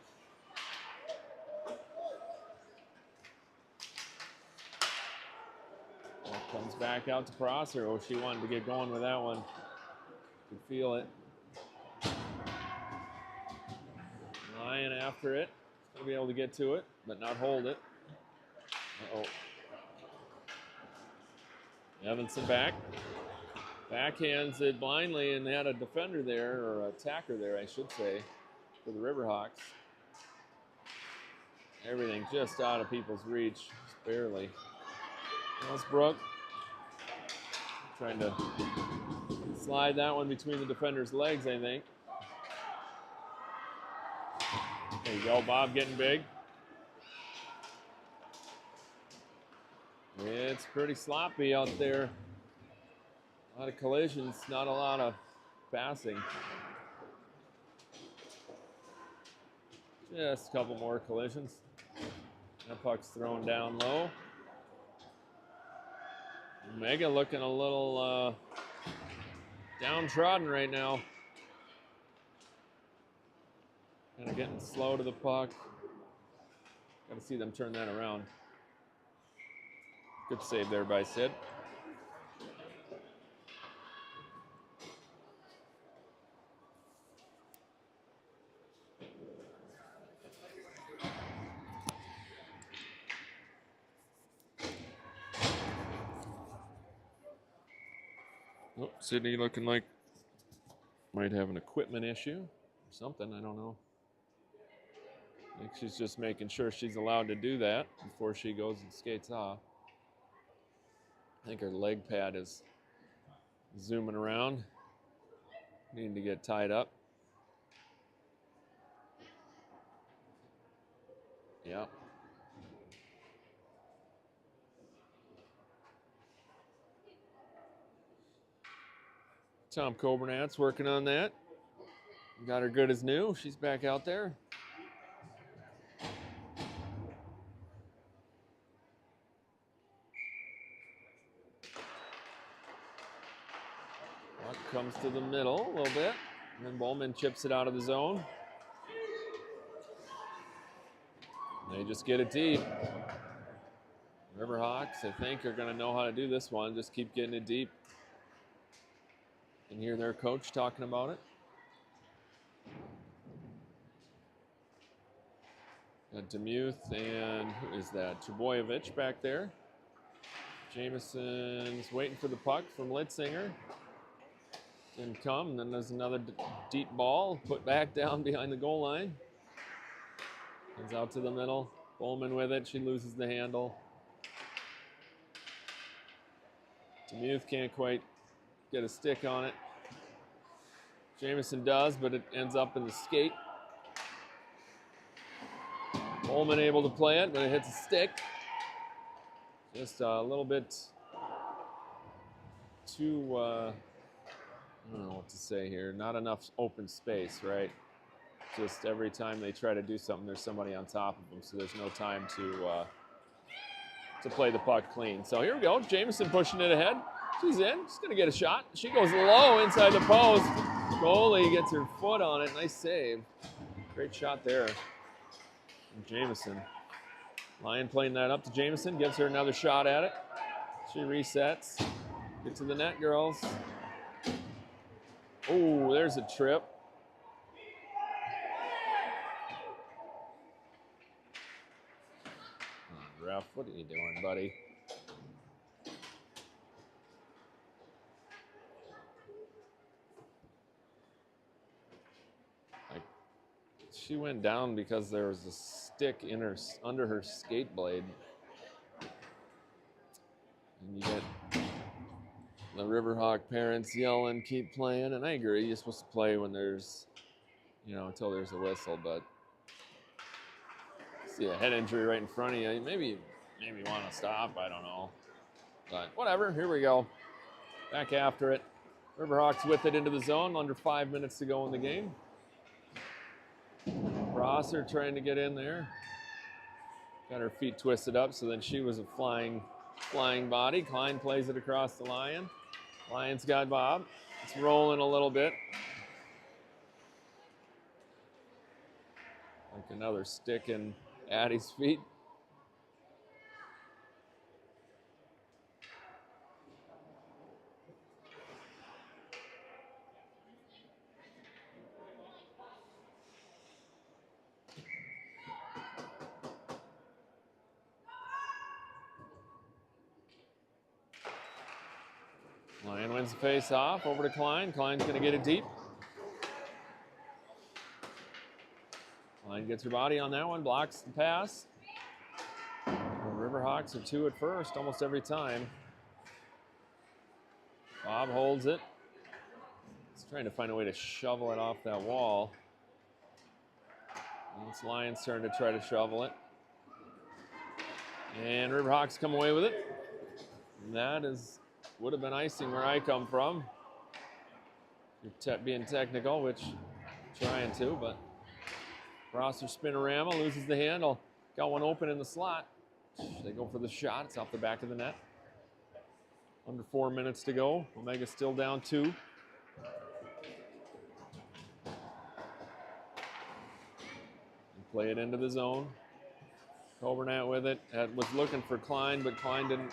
Speaker 1: Comes back out to Prosser. Oh, she wanted to get going with that one. Could feel it. Lyon after it. Gonna be able to get to it, but not hold it. Uh-oh. Evanson back. Backhands it blindly, and they had a defender there, or an attacker there, I should say, for the RiverHawks. Everything just out of people's reach, just barely. Westbrook trying to slide that one between the defender's legs, I think. There you go, Bob getting big. It's pretty sloppy out there. A lot of collisions, not a lot of passing. Just a couple more collisions. That puck's thrown down low. Omega looking a little downtrodden right now. Kind of getting slow to the puck. Got to see them turn that around. Good save there by Sid. Oh, Sydney looking like might have an equipment issue or something, I don't know. I think she's just making sure she's allowed to do that before she goes and skates off. I think her leg pad is zooming around. Needing to get tied up. Yep. Tom Coburnat's working on that. Got her good as new. She's back out there. Puck comes to the middle a little bit. And then Bowman chips it out of the zone. They just get it deep. RiverHawks, I think, are going to know how to do this one. Just keep getting it deep. And hear their coach talking about it. Got Demuth and who is that? Trebojevic back there. Jameson's waiting for the puck from Litzinger. Didn't come. And then there's another deep ball put back down behind the goal line. Comes out to the middle. Bowman with it. She loses the handle. Demuth can't quite get a stick on it. Jameson does, but it ends up in the skate. Bowman able to play it, but it hits a stick. Just a little bit too, I don't know what to say here. Not enough open space, right? Just every time they try to do something, there's somebody on top of them, so there's no time to play the puck clean. So here we go. Jameson pushing it ahead. She's in. She's going to get a shot. She goes low inside the post. Goalie gets her foot on it. Nice save. Great shot there from Jameson. Lyon playing that up to Jameson. Gives her another shot at it. She resets. Get to the net, girls. Oh, there's a trip. Come on, ref. What are you doing, buddy? She went down because there was a stick in her under her skate blade. And you get the RiverHawk parents yelling, keep playing, and I agree, you're supposed to play when there's, you know, until there's a whistle, but see a head injury right in front of you, maybe want to stop, I don't know. But whatever, here we go. Back after it. RiverHawks with it into the zone, under 5 minutes to go in the game. Prosser trying to get in there. Got her feet twisted up, so then she was a flying body. Klein plays it across the Lyon. Lyon's got Bob. It's rolling a little bit. Another stick in Addie's feet. Lyon wins the face-off, over to Klein. Klein's going to get it deep. Klein gets her body on that one, blocks the pass. The RiverHawks are 2 at first almost every time. Bob holds it. He's trying to find a way to shovel it off that wall. And it's Lyon's turn to try to shovel it. And RiverHawks come away with it. And that would have been icing where I come from. You're being technical, which I'm trying to, but Rosser spinorama, loses the handle. Got one open in the slot. They go for the shot. It's off the back of the net. Under 4 minutes to go. Omega still down 2. Play it into the zone. Coburnett with it. Was looking for Klein, but Klein didn't.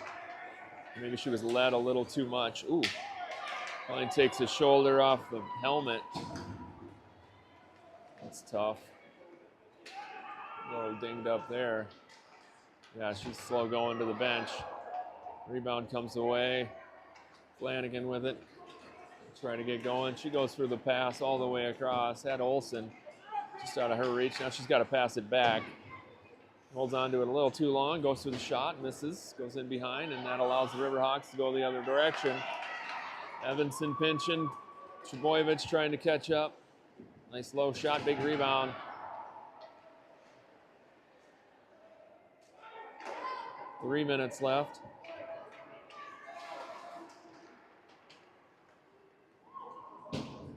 Speaker 1: Maybe she was led a little too much. Ooh. Klein takes his shoulder off the helmet. That's tough. A little dinged up there. Yeah, she's slow going to the bench. Rebound comes away. Flanagan with it. Trying to get going. She goes through the pass all the way across. Had Olsen just out of her reach. Now she's got to pass it back. Holds on to it a little too long. Goes through the shot. Misses. Goes in behind. And that allows the RiverHawks to go the other direction. Evanson pinching. Trebojevic trying to catch up. Nice low shot. Big rebound. Three minutes left.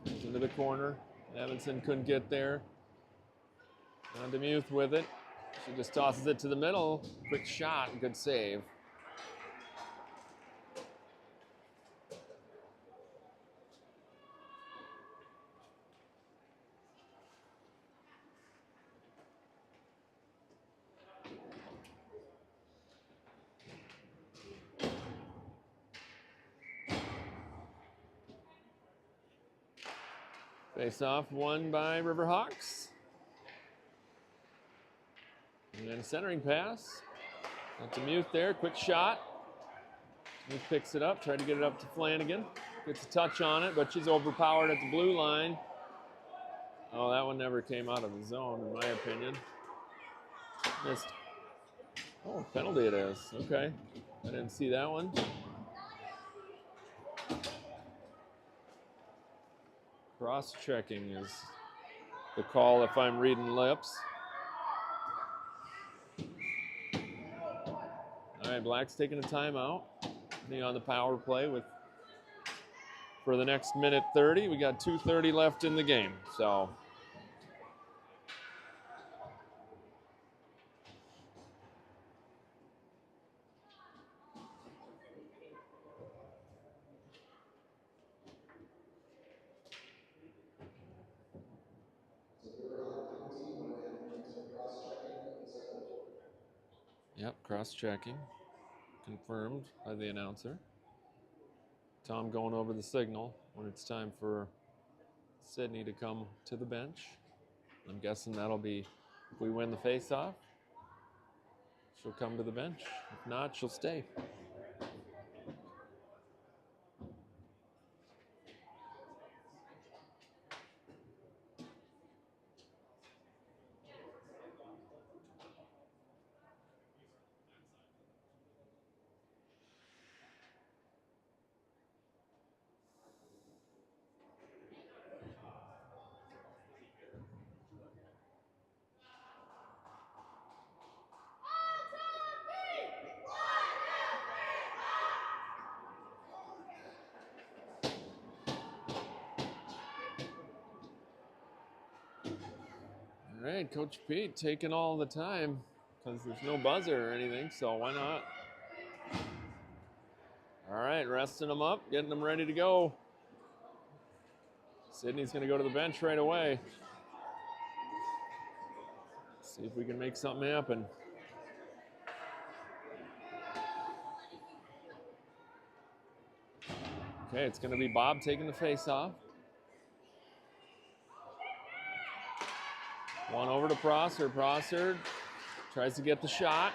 Speaker 1: Into the corner. Evanson couldn't get there. Now DeMuth with it. She just tosses it to the middle. Quick shot, good save. Face-off won by RiverHawks. And then a centering pass. Got DeMuth there, quick shot. DeMuth picks it up, tried to get it up to Flanagan. Gets a touch on it, but she's overpowered at the blue line. Oh, that one never came out of the zone, in my opinion. Missed. Oh, penalty it is. Okay. I didn't see that one. Cross-checking is the call if I'm reading lips. All right, Black's taking a timeout. Being on the power play for the next minute 30. We got 2:30 left in the game, so. Yep, cross-checking. Confirmed by the announcer. Tom going over the signal when it's time for Sydney to come to the bench. I'm guessing that'll be, if we win the face-off, she'll come to the bench. If not, she'll stay. All right, Coach Pete taking all the time because there's no buzzer or anything, so why not? All right, resting them up, getting them ready to go. Sydney's going to go to the bench right away. See if we can make something happen. Okay, it's going to be Bob taking the face off. One over to Prosser. Prosser tries to get the shot.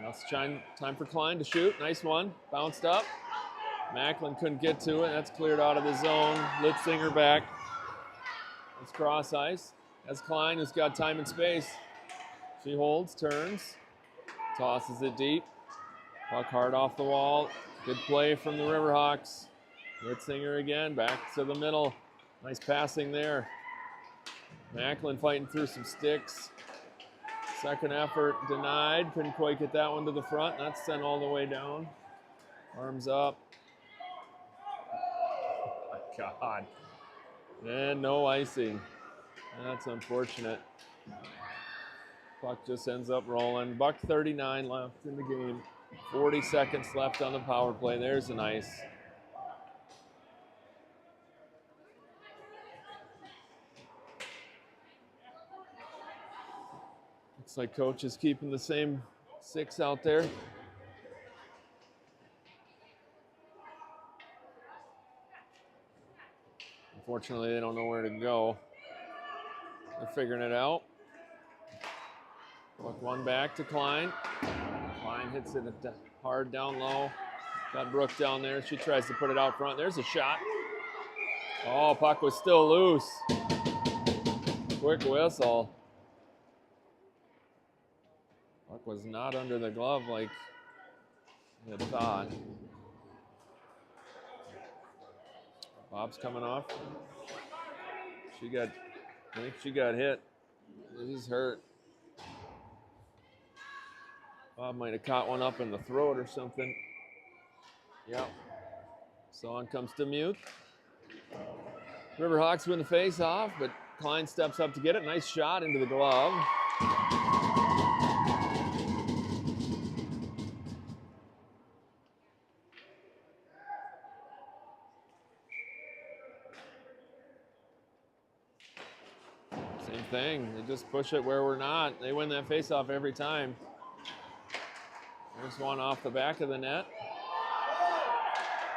Speaker 1: Now it's time for Klein to shoot. Nice one. Bounced up. Macklin couldn't get to it. That's cleared out of the zone. Litzinger back. It's cross ice. That's Klein, who's got time and space. She holds, turns, tosses it deep. Puck hard off the wall. Good play from the RiverHawks. Litzinger again, back to the middle. Nice passing there. Macklin fighting through some sticks. Second effort denied. Couldn't quite get that one to the front. That's sent all the way down. Arms up. Oh my God. And no icing. That's unfortunate. Puck just ends up rolling. $1:39 left in the game. 40 seconds left on the power play. There's an ice. Looks like coach is keeping the same 6 out there. Unfortunately, they don't know where to go. They're figuring it out. Look, one back to Klein. Klein hits it hard down low. Got Brooke down there. She tries to put it out front. There's a shot. Oh, puck was still loose. Quick whistle. Puck was not under the glove like you had thought. Bob's coming off. I think she got hit. She's hurt. Bob might have caught one up in the throat or something. Yep. So on comes Demuth. RiverHawks win the face-off, but Klein steps up to get it. Nice shot into the glove. Same thing. They just push it where we're not. They win that face-off every time. There's one off the back of the net.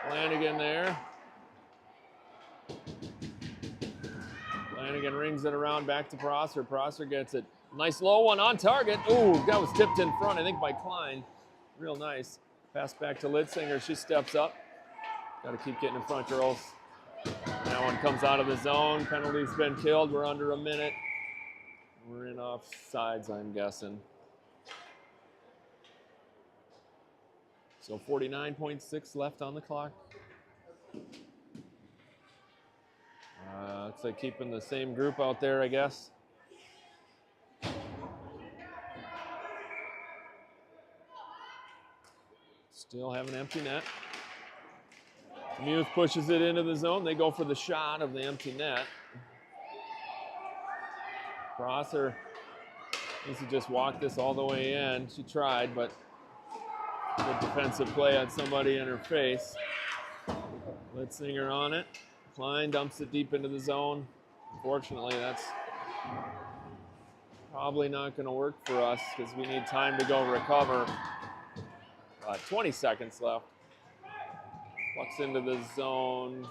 Speaker 1: Flanagan there. Flanagan rings it around back to Prosser. Prosser gets it. Nice low one on target. Ooh, that was tipped in front, I think, by Klein. Real nice. Pass back to Litzinger. She steps up. Got to keep getting in front, girls. That one comes out of the zone. Penalty's been killed. We're under a minute. We're in offsides, I'm guessing. So 49.6 left on the clock. Looks like keeping the same group out there, I guess. Still have an empty net. Muth pushes it into the zone. They go for the shot of the empty net. Prosser needs to just walk this all the way in. She tried, but good defensive play on somebody in her face. Litzinger on it. Klein dumps it deep into the zone. Unfortunately, that's probably not going to work for us because we need time to go recover. 20 seconds left. Puck's into the zone.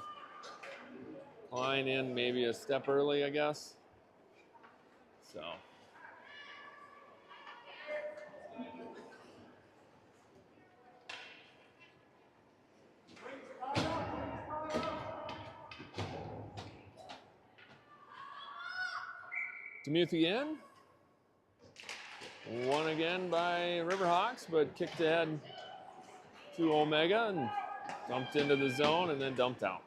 Speaker 1: Klein in maybe a step early, I guess. So. Demuth again. Won again by RiverHawks, but kicked ahead to Omega and dumped into the zone and then dumped out.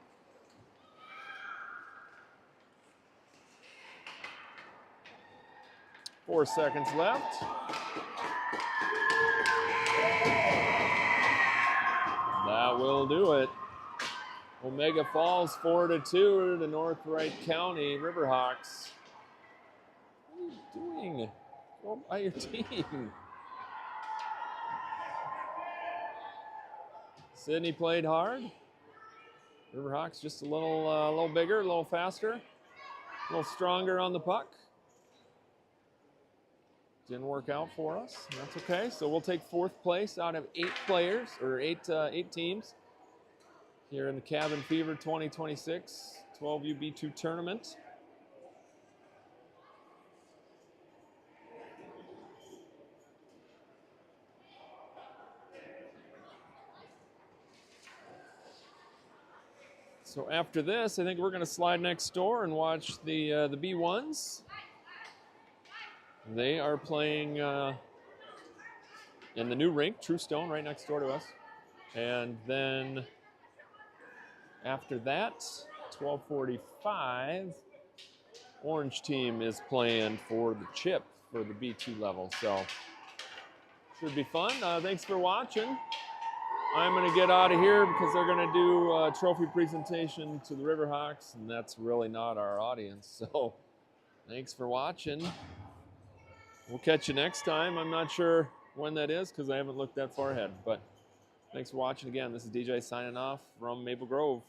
Speaker 1: Four seconds left. That will do it. Omega falls 4-2 to the North Wright County RiverHawks. What are you doing? Go by your team. Sydney played hard. RiverHawks just a little bigger, a little faster, a little stronger on the puck. Didn't work out for us. That's okay. So we'll take 4th place out of 8 players, or 8 teams here in the Cabin Fever 2026 12UB2 tournament. So after this, I think we're going to slide next door and watch the B1s. They are playing in the new rink, True Stone, right next door to us. And then after that, 12:45, Orange team is playing for the chip for the B2 level. So should be fun. Thanks for watching. I'm going to get out of here because they're going to do a trophy presentation to the RiverHawks, and that's really not our audience. So thanks for watching. We'll catch you next time. I'm not sure when that is because I haven't looked that far ahead. But thanks for watching again. This is DJ signing off from Maple Grove.